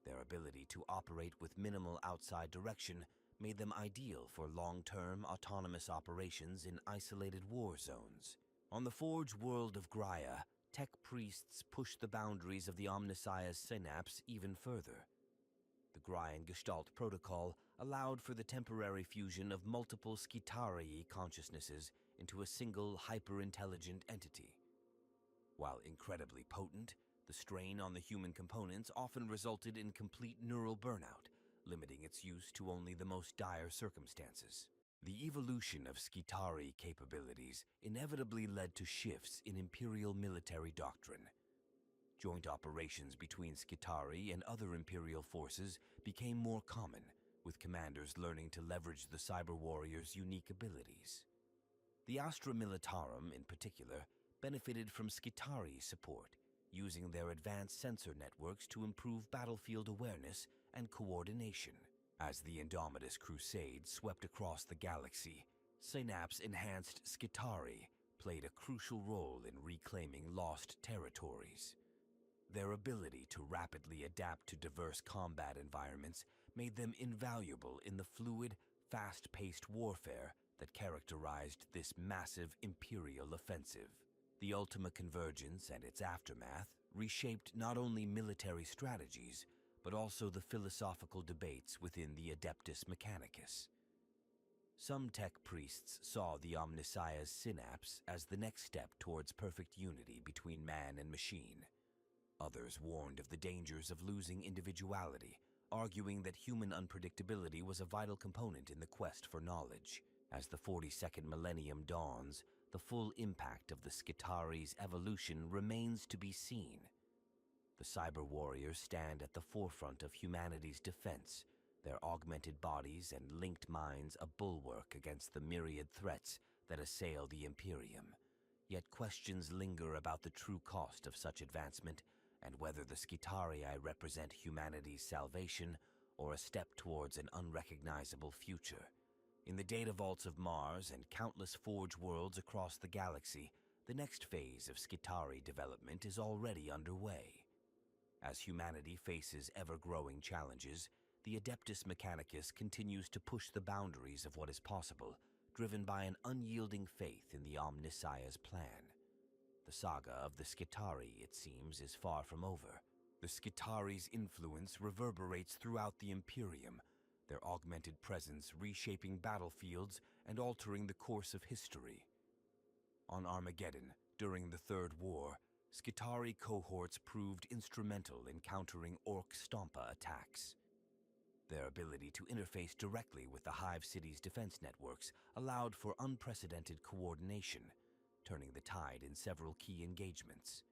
Their ability to operate with minimal outside direction made them ideal for long-term autonomous operations in isolated war zones. On the Forge world of Graia, tech priests pushed the boundaries of the Omnissiah's synapse even further. The Graian Gestalt Protocol allowed for the temporary fusion of multiple Skitarii consciousnesses into a single hyper-intelligent entity. While incredibly potent, the strain on the human components often resulted in complete neural burnout, limiting its use to only the most dire circumstances. The evolution of Skitarii capabilities inevitably led to shifts in Imperial military doctrine. Joint operations between Skitarii and other Imperial forces became more common, with commanders learning to leverage the cyber warriors' unique abilities. The Astra Militarum, in particular, benefited from Skitarii support, using their advanced sensor networks to improve battlefield awareness and coordination. As the Indomitus Crusade swept across the galaxy, synapse-enhanced Skitarii played a crucial role in reclaiming lost territories. Their ability to rapidly adapt to diverse combat environments made them invaluable in the fluid, fast-paced warfare that characterized this massive Imperial offensive. The Ultima Convergence and its aftermath reshaped not only military strategies, but also the philosophical debates within the Adeptus Mechanicus. Some tech priests saw the Omnissiah's synapse as the next step towards perfect unity between man and machine. Others warned of the dangers of losing individuality, arguing that human unpredictability was a vital component in the quest for knowledge. As the 42nd millennium dawns, the full impact of the Skitarii's evolution remains to be seen. The cyber warriors stand at the forefront of humanity's defense, their augmented bodies and linked minds a bulwark against the myriad threats that assail the Imperium. Yet questions linger about the true cost of such advancement and whether the Skitarii represent humanity's salvation or a step towards an unrecognizable future. In the data vaults of Mars and countless Forge worlds across the galaxy, the next phase of Skitarii development is already underway. As humanity faces ever-growing challenges, the Adeptus Mechanicus continues to push the boundaries of what is possible, driven by an unyielding faith in the Omnissiah's plan. The saga of the Skitarii, it seems, is far from over. The Skitarii's influence reverberates throughout the Imperium, their augmented presence reshaping battlefields and altering the course of history. On Armageddon, during the Third War, Skitarii cohorts proved instrumental in countering Orc Stompa attacks. Their ability to interface directly with the Hive City's defense networks allowed for unprecedented coordination, turning the tide in several key engagements.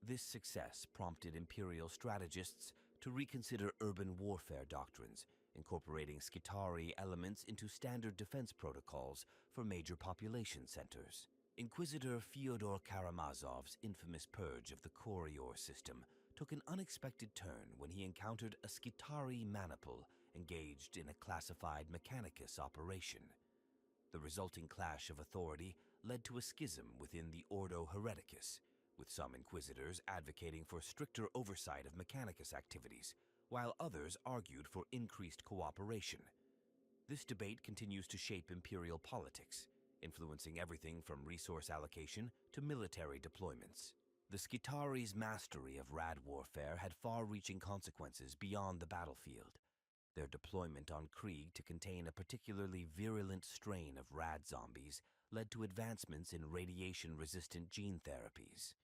This success prompted Imperial strategists to reconsider urban warfare doctrines, incorporating Skitarii elements into standard defense protocols for major population centers. Inquisitor Fyodor Karamazov's infamous purge of the Kourior system took an unexpected turn when he encountered a Skitarii maniple engaged in a classified Mechanicus operation. The resulting clash of authority led to a schism within the Ordo Hereticus, with some Inquisitors advocating for stricter oversight of Mechanicus activities, while others argued for increased cooperation. This debate continues to shape imperial politics, influencing everything from resource allocation to military deployments. The Skitarii's mastery of rad warfare had far-reaching consequences beyond the battlefield. Their deployment on Krieg to contain a particularly virulent strain of rad zombies led to advancements in radiation-resistant gene therapies.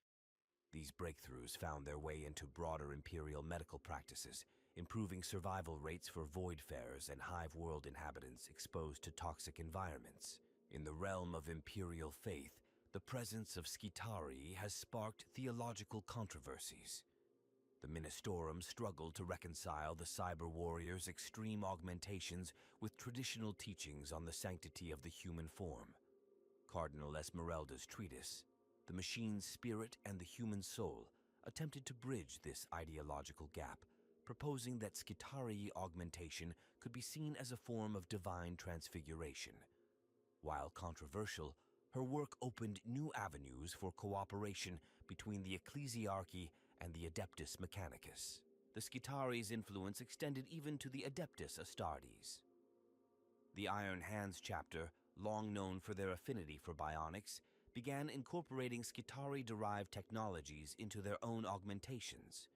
These breakthroughs found their way into broader imperial medical practices, improving survival rates for voidfarers and hive world inhabitants exposed to toxic environments. In the realm of imperial faith, the presence of Skitarii has sparked theological controversies. The Ministorum struggled to reconcile the cyber warriors' extreme augmentations with traditional teachings on the sanctity of the human form. Cardinal Esmeralda's treatise, The Machine's Spirit and the Human Soul, attempted to bridge this ideological gap, proposing that Skitarii augmentation could be seen as a form of divine transfiguration. While controversial, her work opened new avenues for cooperation between the Ecclesiarchy and the Adeptus Mechanicus. The Skitarii's influence extended even to the Adeptus Astartes. The Iron Hands chapter, long known for their affinity for bionics, began incorporating Skitarii-derived technologies into their own augmentations.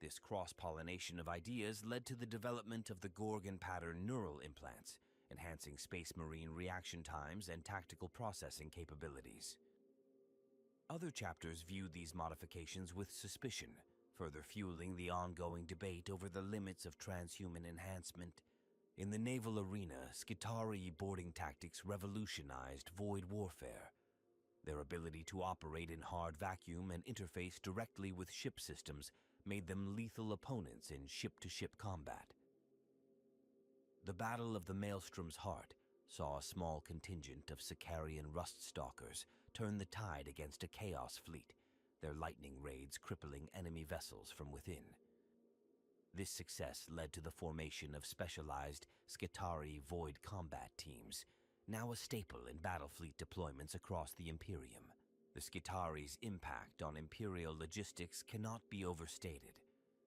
This cross-pollination of ideas led to the development of the Gorgon pattern neural implants, enhancing space marine reaction times and tactical processing capabilities. Other chapters viewed these modifications with suspicion, further fueling the ongoing debate over the limits of transhuman enhancement. In the naval arena, Skitarii boarding tactics revolutionized void warfare. Their ability to operate in hard vacuum and interface directly with ship systems made them lethal opponents in ship-to-ship combat. The Battle of the Maelstrom's Heart saw a small contingent of Sicarian rust stalkers turn the tide against a chaos fleet, their lightning raids crippling enemy vessels from within. This success led to the formation of specialized Skitarii void combat teams, now a staple in battle fleet deployments across the Imperium. The Skitarii's impact on Imperial logistics cannot be overstated.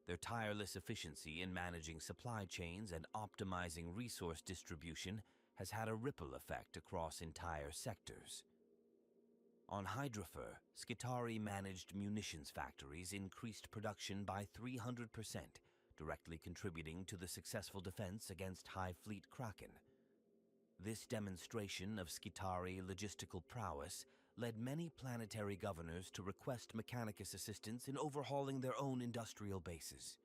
Their tireless efficiency in managing supply chains and optimizing resource distribution has had a ripple effect across entire sectors. On Hydrafer, Skitarii managed munitions factories increased production by 300%, directly contributing to the successful defense against Hive Fleet Kraken. This demonstration of Skitarii logistical prowess led many planetary governors to request Mechanicus assistance in overhauling their own industrial bases.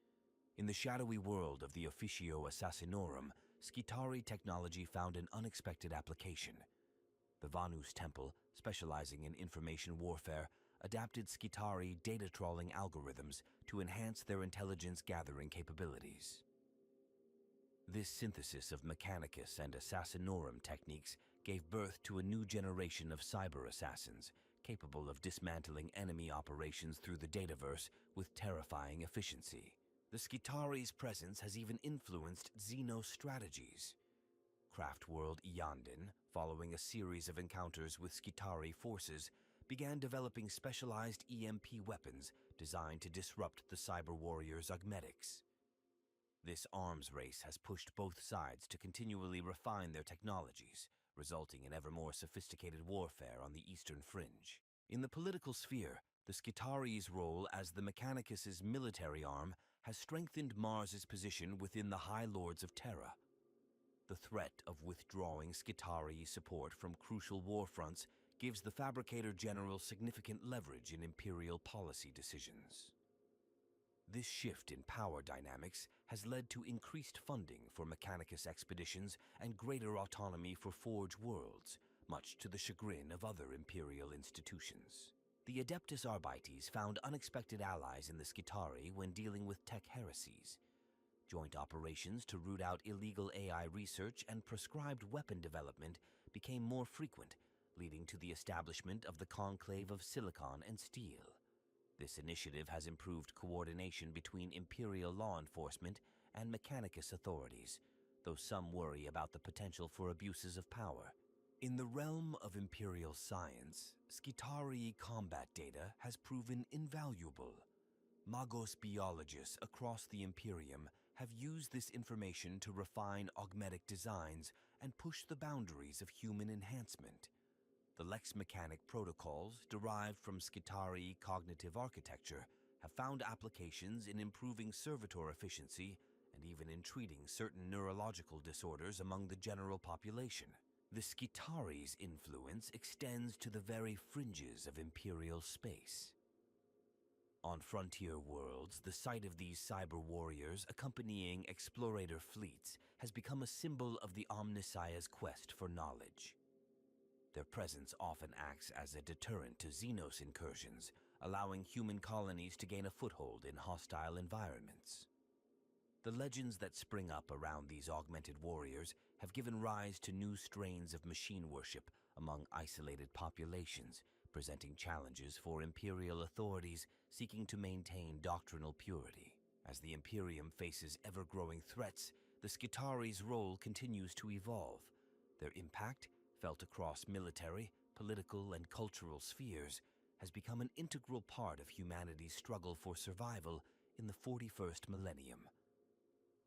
In the shadowy world of the Officio Assassinorum, Skitarii technology found an unexpected application. The Vanus Temple, specializing in information warfare, adapted Skitarii data trawling algorithms to enhance their intelligence gathering capabilities. This synthesis of Mechanicus and Assassinorum techniques gave birth to a new generation of cyber assassins, capable of dismantling enemy operations through the dataverse with terrifying efficiency. The Skitarii's presence has even influenced Xeno strategies. Craftworld Iyanden, following a series of encounters with Skitarii forces, began developing specialized EMP weapons designed to disrupt the cyber warriors' augmetics. This arms race has pushed both sides to continually refine their technologies, resulting in ever more sophisticated warfare on the eastern fringe. In the political sphere, the Skitarii's role as the Mechanicus's military arm has strengthened Mars's position within the High Lords of Terra. The threat of withdrawing Skitarii support from crucial war fronts gives the Fabricator General significant leverage in Imperial policy decisions. This shift in power dynamics has led to increased funding for Mechanicus expeditions and greater autonomy for Forge worlds, much to the chagrin of other Imperial institutions. The Adeptus Arbites found unexpected allies in the Skitarii when dealing with tech heresies. Joint operations to root out illegal AI research and prescribed weapon development became more frequent, leading to the establishment of the Conclave of Silicon and Steel. This initiative has improved coordination between Imperial law enforcement and Mechanicus authorities, though some worry about the potential for abuses of power. In the realm of Imperial science, Skitarii combat data has proven invaluable. Magos biologists across the Imperium have used this information to refine augmetic designs and push the boundaries of human enhancement. The Lex Mechanic protocols, derived from Skitarii cognitive architecture, have found applications in improving servitor efficiency and even in treating certain neurological disorders among the general population. The Skitarii's influence extends to the very fringes of Imperial space. On frontier worlds, the sight of these cyber warriors accompanying explorator fleets has become a symbol of the Omnissiah's quest for knowledge. Their presence often acts as a deterrent to Xenos incursions, allowing human colonies to gain a foothold in hostile environments. The legends that spring up around these augmented warriors have given rise to new strains of machine worship among isolated populations, presenting challenges for Imperial authorities seeking to maintain doctrinal purity. As the Imperium faces ever-growing threats, the Skitarii's role continues to evolve. Their impact, felt across military, political, and cultural spheres, has become an integral part of humanity's struggle for survival in the 41st millennium.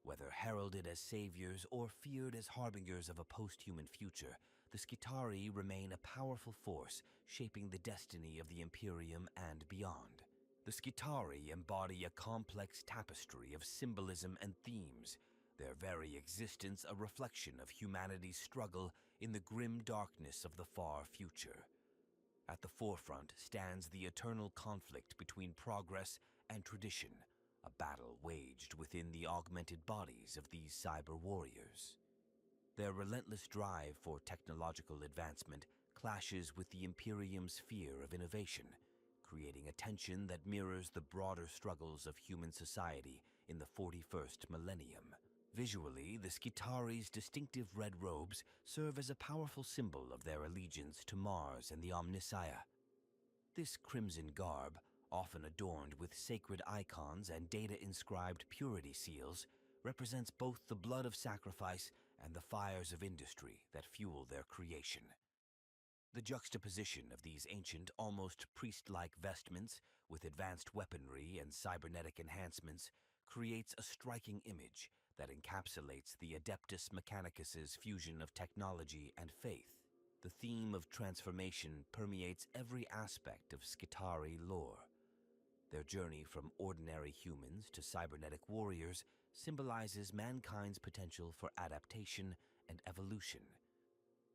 Whether heralded as saviors or feared as harbingers of a post-human future, the Skitarii remain a powerful force shaping the destiny of the Imperium and beyond. The Skitarii embody a complex tapestry of symbolism and themes, their very existence a reflection of humanity's struggle in the grim darkness of the far future. At the forefront stands the eternal conflict between progress and tradition, a battle waged within the augmented bodies of these cyber warriors. Their relentless drive for technological advancement clashes with the Imperium's fear of innovation, creating a tension that mirrors the broader struggles of human society in the 41st millennium. Visually, the Skitarii's distinctive red robes serve as a powerful symbol of their allegiance to Mars and the Omnissiah. This crimson garb, often adorned with sacred icons and data-inscribed purity seals, represents both the blood of sacrifice and the fires of industry that fuel their creation. The juxtaposition of these ancient, almost priest-like vestments with advanced weaponry and cybernetic enhancements creates a striking image that encapsulates the Adeptus Mechanicus's fusion of technology and faith. The theme of transformation permeates every aspect of Skitarii lore. Their journey from ordinary humans to cybernetic warriors symbolizes mankind's potential for adaptation and evolution.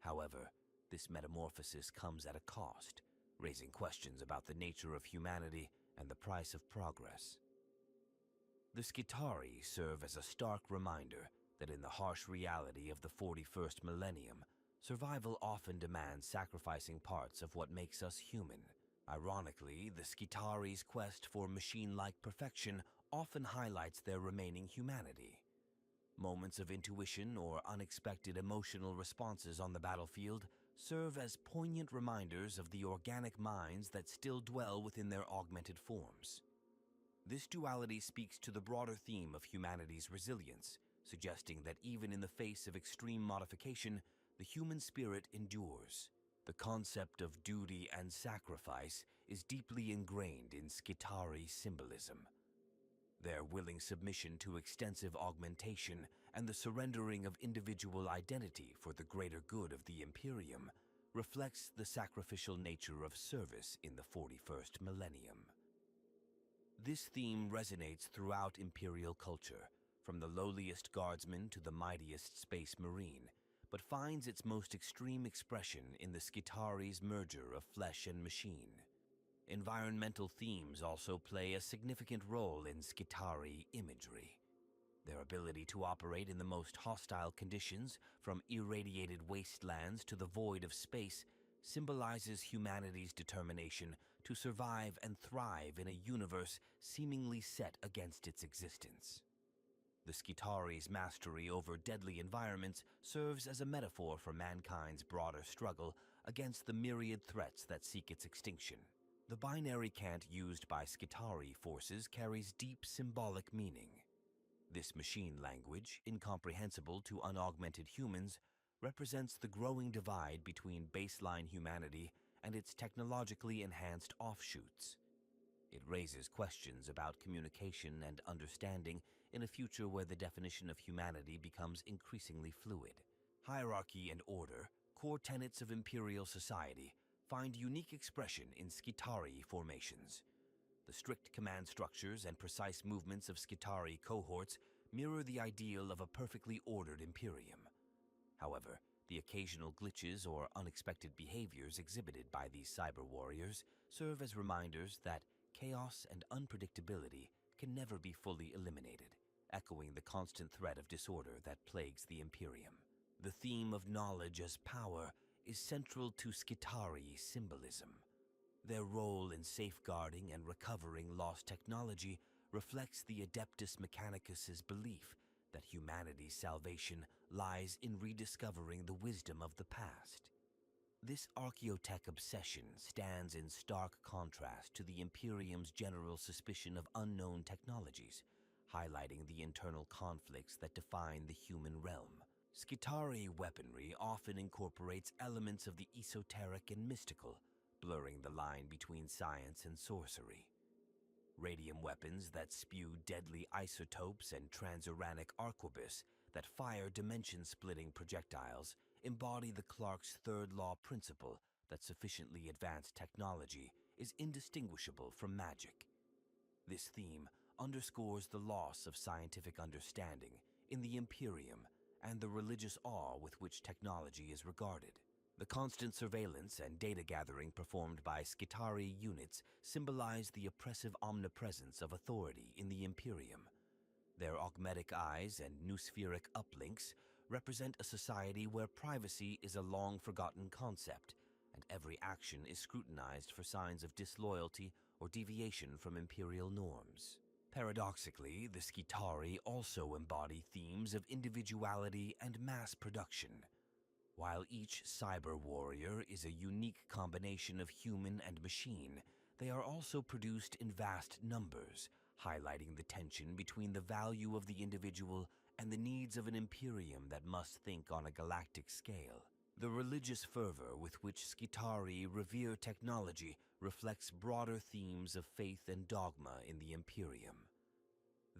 However, this metamorphosis comes at a cost, raising questions about the nature of humanity and the price of progress. The Skitarii serve as a stark reminder that in the harsh reality of the 41st millennium, survival often demands sacrificing parts of what makes us human. Ironically, the Skitarii's quest for machine-like perfection often highlights their remaining humanity. Moments of intuition or unexpected emotional responses on the battlefield serve as poignant reminders of the organic minds that still dwell within their augmented forms. This duality speaks to the broader theme of humanity's resilience, suggesting that even in the face of extreme modification, the human spirit endures. The concept of duty and sacrifice is deeply ingrained in Skitarii symbolism. Their willing submission to extensive augmentation and the surrendering of individual identity for the greater good of the Imperium reflects the sacrificial nature of service in the 41st millennium. This theme resonates throughout Imperial culture, from the lowliest guardsman to the mightiest space marine, but finds its most extreme expression in the Skitarii's merger of flesh and machine. Environmental themes also play a significant role in Skitarii imagery. Their ability to operate in the most hostile conditions, from irradiated wastelands to the void of space, symbolizes humanity's determination to survive and thrive in a universe seemingly set against its existence. The Skitarii's mastery over deadly environments serves as a metaphor for mankind's broader struggle against the myriad threats that seek its extinction. The binary cant used by Skitarii forces carries deep symbolic meaning. This machine language, incomprehensible to unaugmented humans, represents the growing divide between baseline humanity and its technologically enhanced offshoots. It raises questions about communication and understanding in a future where the definition of humanity becomes increasingly fluid. Hierarchy and order, core tenets of imperial society, find unique expression in Skitarii formations. The strict command structures and precise movements of Skitarii cohorts mirror the ideal of a perfectly ordered imperium. However, the occasional glitches or unexpected behaviors exhibited by these cyber warriors serve as reminders that chaos and unpredictability can never be fully eliminated, echoing the constant threat of disorder that plagues the Imperium. The theme of knowledge as power is central to Skitarii symbolism. Their role in safeguarding and recovering lost technology reflects the Adeptus Mechanicus's belief that humanity's salvation lies in rediscovering the wisdom of the past. This archaeotech obsession stands in stark contrast to the Imperium's general suspicion of unknown technologies, highlighting the internal conflicts that define the human realm. Skitarii weaponry often incorporates elements of the esoteric and mystical, blurring the line between science and sorcery. Radium weapons that spew deadly isotopes and transuranic arquebus that fire dimension-splitting projectiles embody the Clark's third law principle that sufficiently advanced technology is indistinguishable from magic. This theme underscores the loss of scientific understanding in the Imperium and the religious awe with which technology is regarded. The constant surveillance and data gathering performed by Skitarii units symbolize the oppressive omnipresence of authority in the Imperium. Their augmetic eyes and noospheric uplinks represent a society where privacy is a long-forgotten concept, and every action is scrutinized for signs of disloyalty or deviation from imperial norms. Paradoxically, the Skitarii also embody themes of individuality and mass production. While each cyber warrior is a unique combination of human and machine, they are also produced in vast numbers, highlighting the tension between the value of the individual and the needs of an imperium that must think on a galactic scale. The religious fervor with which Skitarii revere technology reflects broader themes of faith and dogma in the Imperium.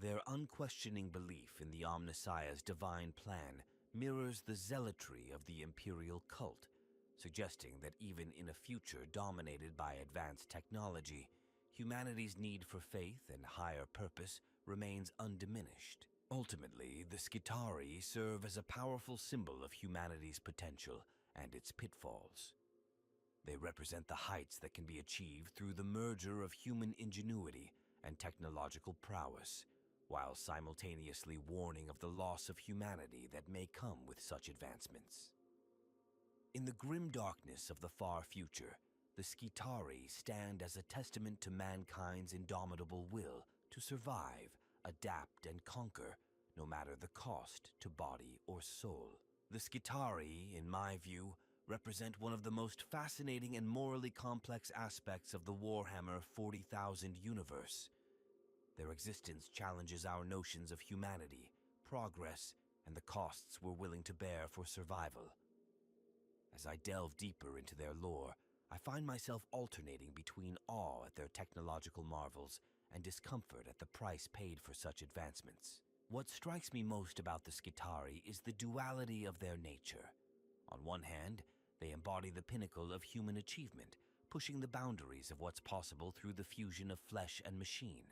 Their unquestioning belief in the Omnissiah's divine plan mirrors the zealotry of the imperial cult, suggesting that even in a future dominated by advanced technology, humanity's need for faith and higher purpose remains undiminished. Ultimately, the Skitarii serve as a powerful symbol of humanity's potential and its pitfalls. They represent the heights that can be achieved through the merger of human ingenuity and technological prowess, while simultaneously warning of the loss of humanity that may come with such advancements. In the grim darkness of the far future, the Skitarii stand as a testament to mankind's indomitable will to survive, adapt, and conquer, no matter the cost to body or soul. The Skitarii, in my view, represent one of the most fascinating and morally complex aspects of the Warhammer 40,000 universe. Their existence challenges our notions of humanity, progress, and the costs we're willing to bear for survival. As I delve deeper into their lore, I find myself alternating between awe at their technological marvels and discomfort at the price paid for such advancements. What strikes me most about the Skitarii is the duality of their nature. On one hand, they embody the pinnacle of human achievement, pushing the boundaries of what's possible through the fusion of flesh and machine.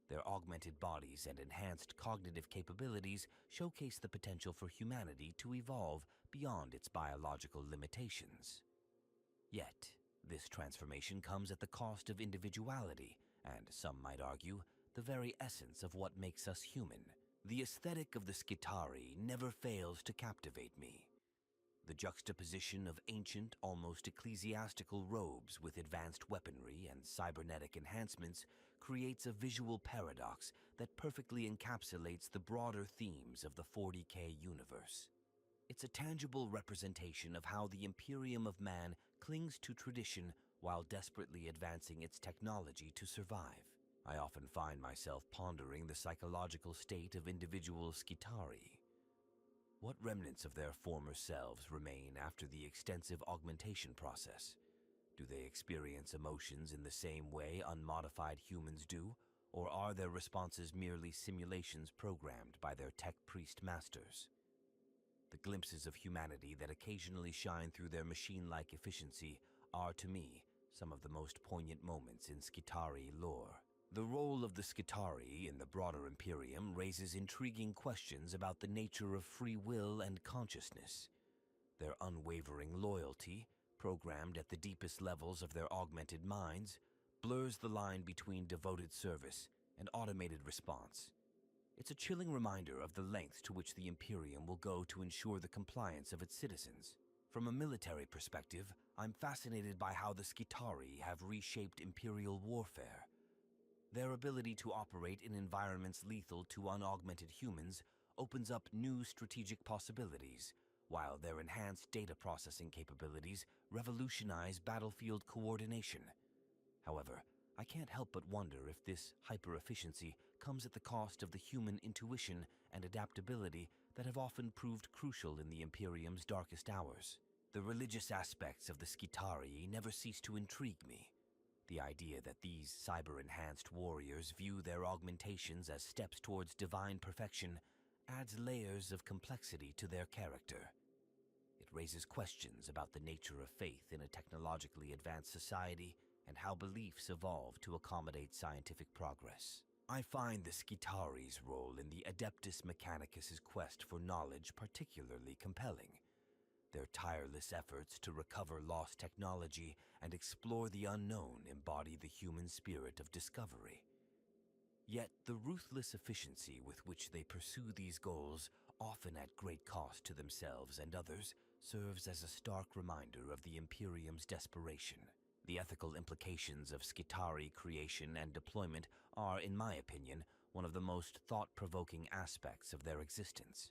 Their augmented bodies and enhanced cognitive capabilities showcase the potential for humanity to evolve beyond its biological limitations. Yet, this transformation comes at the cost of individuality, and some might argue, the very essence of what makes us human. The aesthetic of the Skitarii never fails to captivate me. The juxtaposition of ancient, almost ecclesiastical robes with advanced weaponry and cybernetic enhancements creates a visual paradox that perfectly encapsulates the broader themes of the 40k universe. It's a tangible representation of how the Imperium of Man clings to tradition while desperately advancing its technology to survive. I often find myself pondering the psychological state of individual Skitarii. What remnants of their former selves remain after the extensive augmentation process? Do they experience emotions in the same way unmodified humans do, or are their responses merely simulations programmed by their tech priest masters? The glimpses of humanity that occasionally shine through their machine-like efficiency are, to me, some of the most poignant moments in Skitarii lore. The role of the Skitarii in the broader Imperium raises intriguing questions about the nature of free will and consciousness. Their unwavering loyalty, programmed at the deepest levels of their augmented minds, blurs the line between devoted service and automated response. It's a chilling reminder of the lengths to which the Imperium will go to ensure the compliance of its citizens. From a military perspective, I'm fascinated by how the Skitarii have reshaped Imperial warfare. Their ability to operate in environments lethal to unaugmented humans opens up new strategic possibilities, while their enhanced data processing capabilities revolutionize battlefield coordination. However, I can't help but wonder if this hyper-efficiency comes at the cost of the human intuition and adaptability that have often proved crucial in the Imperium's darkest hours. The religious aspects of the Skitarii never cease to intrigue me. The idea that these cyber-enhanced warriors view their augmentations as steps towards divine perfection adds layers of complexity to their character. It raises questions about the nature of faith in a technologically advanced society and how beliefs evolve to accommodate scientific progress. I find the Skitarii's role in the Adeptus Mechanicus's quest for knowledge particularly compelling. Their tireless efforts to recover lost technology and explore the unknown embody the human spirit of discovery. Yet the ruthless efficiency with which they pursue these goals, often at great cost to themselves and others, serves as a stark reminder of the Imperium's desperation. The ethical implications of Skitarii creation and deployment are, in my opinion, one of the most thought-provoking aspects of their existence.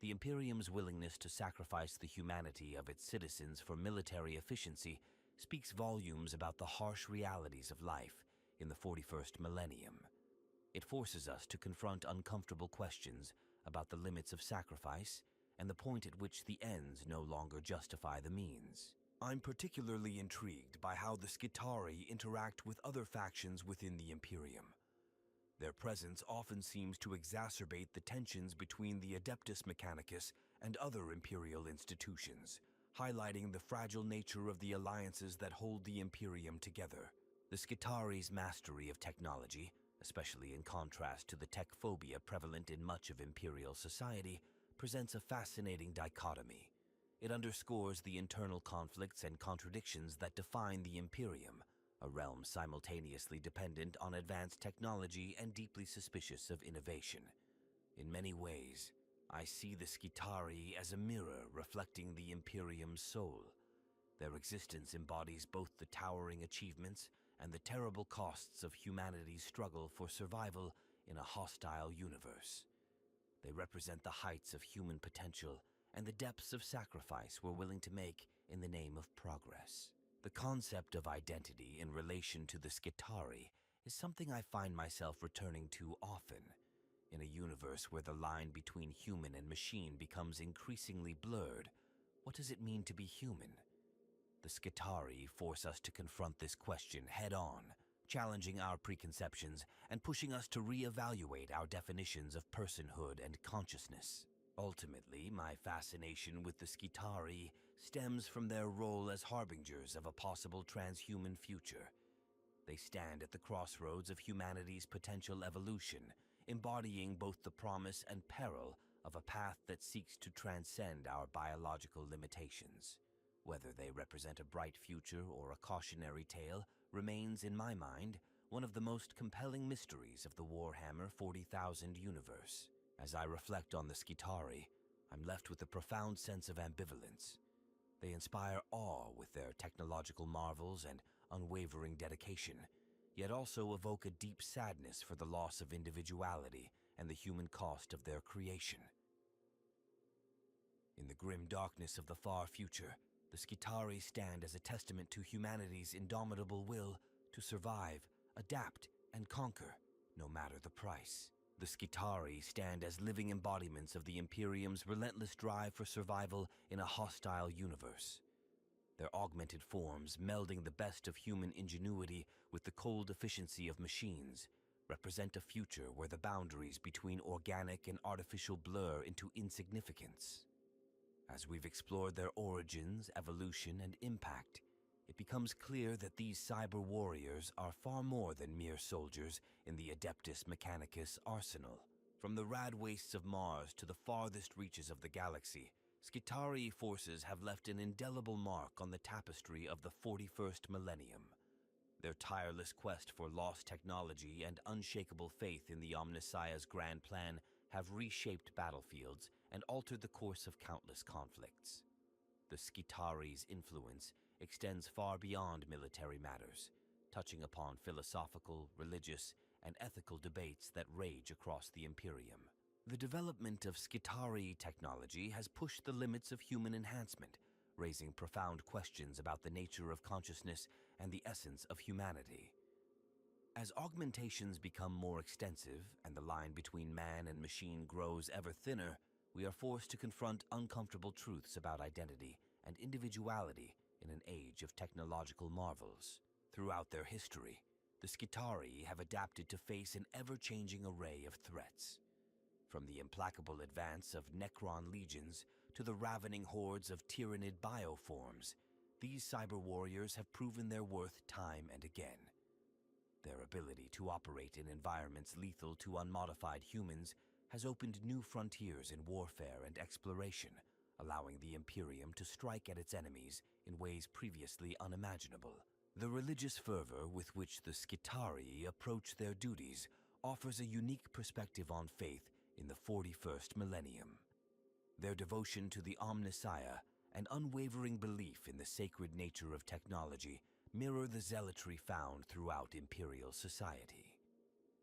The Imperium's willingness to sacrifice the humanity of its citizens for military efficiency speaks volumes about the harsh realities of life in the 41st millennium. It forces us to confront uncomfortable questions about the limits of sacrifice and the point at which the ends no longer justify the means. I'm particularly intrigued by how the Skitarii interact with other factions within the Imperium. Their presence often seems to exacerbate the tensions between the Adeptus Mechanicus and other Imperial institutions, highlighting the fragile nature of the alliances that hold the Imperium together. The Skitarii's mastery of technology, especially in contrast to the tech phobia prevalent in much of Imperial society, presents a fascinating dichotomy. It underscores the internal conflicts and contradictions that define the Imperium, a realm simultaneously dependent on advanced technology and deeply suspicious of innovation. In many ways, I see the Skitarii as a mirror reflecting the Imperium's soul. Their existence embodies both the towering achievements and the terrible costs of humanity's struggle for survival in a hostile universe. They represent the heights of human potential and the depths of sacrifice we're willing to make in the name of progress. The concept of identity in relation to the Skitarii is something I find myself returning to often. In a universe where the line between human and machine becomes increasingly blurred, what does it mean to be human? The Skitarii force us to confront this question head-on, challenging our preconceptions and pushing us to re-evaluate our definitions of personhood and consciousness. Ultimately, my fascination with the Skitarii stems from their role as harbingers of a possible transhuman future. They stand at the crossroads of humanity's potential evolution, embodying both the promise and peril of a path that seeks to transcend our biological limitations. Whether they represent a bright future or a cautionary tale remains, in my mind, one of the most compelling mysteries of the Warhammer 40,000 universe. As I reflect on the Skitarii, I'm left with a profound sense of ambivalence. They inspire awe with their technological marvels and unwavering dedication, yet also evoke a deep sadness for the loss of individuality and the human cost of their creation. In the grim darkness of the far future, the Skitarii stand as a testament to humanity's indomitable will to survive, adapt, and conquer, no matter the price. The Skitarii stand as living embodiments of the Imperium's relentless drive for survival in a hostile universe. Their augmented forms, melding the best of human ingenuity with the cold efficiency of machines, represent a future where the boundaries between organic and artificial blur into insignificance. As we've explored their origins, evolution, and impact, it becomes clear that these cyber warriors are far more than mere soldiers in the Adeptus Mechanicus arsenal. From the rad wastes of Mars to the farthest reaches of the galaxy, Skitarii forces have left an indelible mark on the tapestry of the 41st millennium. Their tireless quest for lost technology and unshakable faith in the Omnissiah's grand plan have reshaped battlefields and altered the course of countless conflicts. The Skitarii's influence extends far beyond military matters, touching upon philosophical, religious, and ethical debates that rage across the Imperium. The development of Skitarii technology has pushed the limits of human enhancement, raising profound questions about the nature of consciousness and the essence of humanity. As augmentations become more extensive and the line between man and machine grows ever thinner, we are forced to confront uncomfortable truths about identity and individuality in an age of technological marvels. Throughout their history, the Skitarii have adapted to face an ever-changing array of threats. From the implacable advance of Necron legions to the ravening hordes of tyrannid bioforms, these cyber warriors have proven their worth time and again. Their ability to operate in environments lethal to unmodified humans has opened new frontiers in warfare and exploration, allowing the Imperium to strike at its enemies in ways previously unimaginable. The religious fervor with which the Skitarii approach their duties offers a unique perspective on faith in the 41st millennium. Their devotion to the Omnissiah and unwavering belief in the sacred nature of technology mirror the zealotry found throughout Imperial society.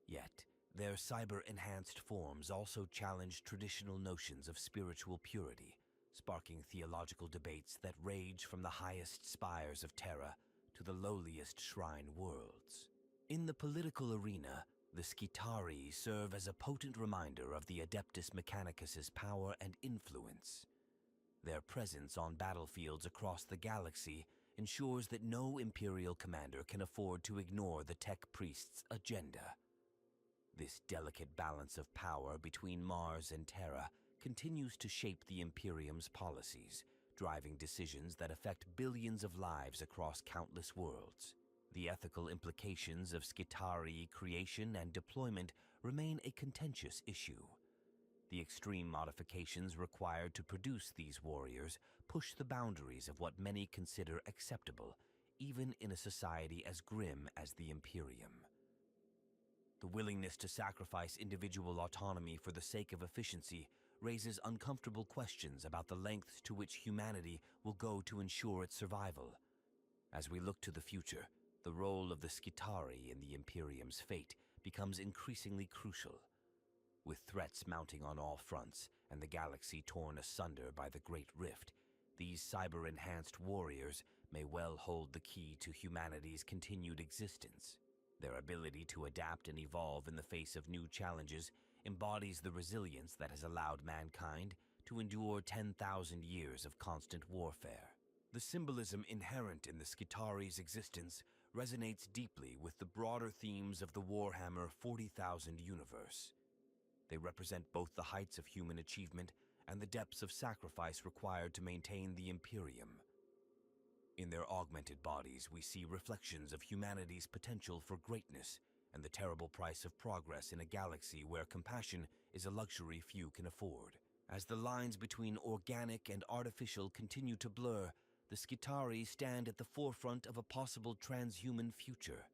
Yet, their cyber-enhanced forms also challenge traditional notions of spiritual purity, sparking theological debates that rage from the highest spires of Terra to the lowliest shrine worlds. In the political arena, the Skitarii serve as a potent reminder of the Adeptus Mechanicus's power and influence. Their presence on battlefields across the galaxy ensures that no Imperial commander can afford to ignore the Tech Priest's agenda. This delicate balance of power between Mars and Terra continues to shape the Imperium's policies, driving decisions that affect billions of lives across countless worlds. The ethical implications of Skitarii creation and deployment remain a contentious issue. The extreme modifications required to produce these warriors push the boundaries of what many consider acceptable, even in a society as grim as the Imperium. The willingness to sacrifice individual autonomy for the sake of efficiency raises uncomfortable questions about the lengths to which humanity will go to ensure its survival. As we look to the future, the role of the Skitarii in the Imperium's fate becomes increasingly crucial. With threats mounting on all fronts and the galaxy torn asunder by the Great Rift, these cyber-enhanced warriors may well hold the key to humanity's continued existence. Their ability to adapt and evolve in the face of new challenges embodies the resilience that has allowed mankind to endure 10,000 years of constant warfare. The symbolism inherent in the Skitarii's existence resonates deeply with the broader themes of the Warhammer 40,000 universe. They represent both the heights of human achievement and the depths of sacrifice required to maintain the Imperium. In their augmented bodies, we see reflections of humanity's potential for greatness and the terrible price of progress in a galaxy where compassion is a luxury few can afford. As the lines between organic and artificial continue to blur, the Skitarii stand at the forefront of a possible transhuman future.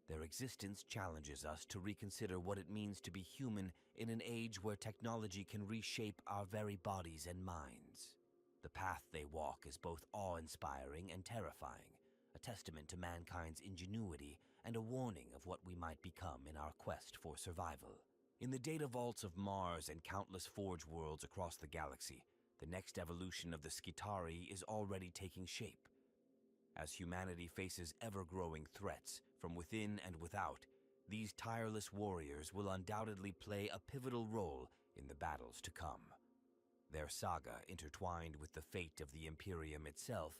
Their existence challenges us to reconsider what it means to be human in an age where technology can reshape our very bodies and minds. The path they walk is both awe-inspiring and terrifying, a testament to mankind's ingenuity and a warning of what we might become in our quest for survival. In the data vaults of Mars and countless forge worlds across the galaxy, The next evolution of the Skitarii is already taking shape. As humanity faces ever-growing threats from within and without, these tireless warriors will undoubtedly play a pivotal role in the battles to come. Their saga, intertwined with the fate of the Imperium itself,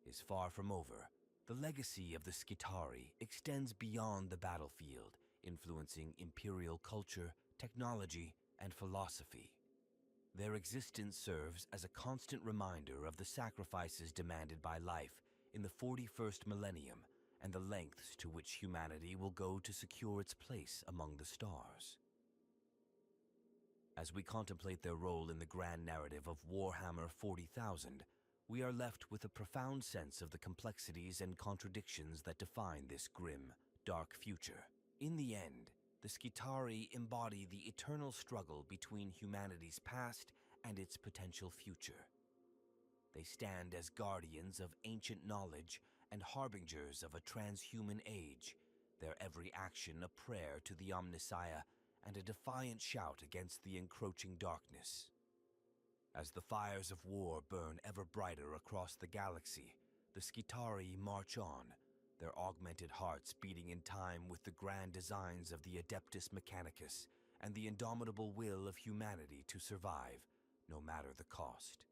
is far from over. The legacy of the Skitarii extends beyond the battlefield, influencing Imperial culture, technology, and philosophy. Their existence serves as a constant reminder of the sacrifices demanded by life in the 41st millennium and the lengths to which humanity will go to secure its place among the stars. As we contemplate their role in the grand narrative of Warhammer 40,000, we are left with a profound sense of the complexities and contradictions that define this grim, dark future. In the end, the Skitarii embody the eternal struggle between humanity's past and its potential future. They stand as guardians of ancient knowledge and harbingers of a transhuman age, their every action a prayer to the Omnissiah and a defiant shout against the encroaching darkness. As the fires of war burn ever brighter across the galaxy, the Skitarii march on, their augmented hearts beating in time with the grand designs of the Adeptus Mechanicus and the indomitable will of humanity to survive, no matter the cost.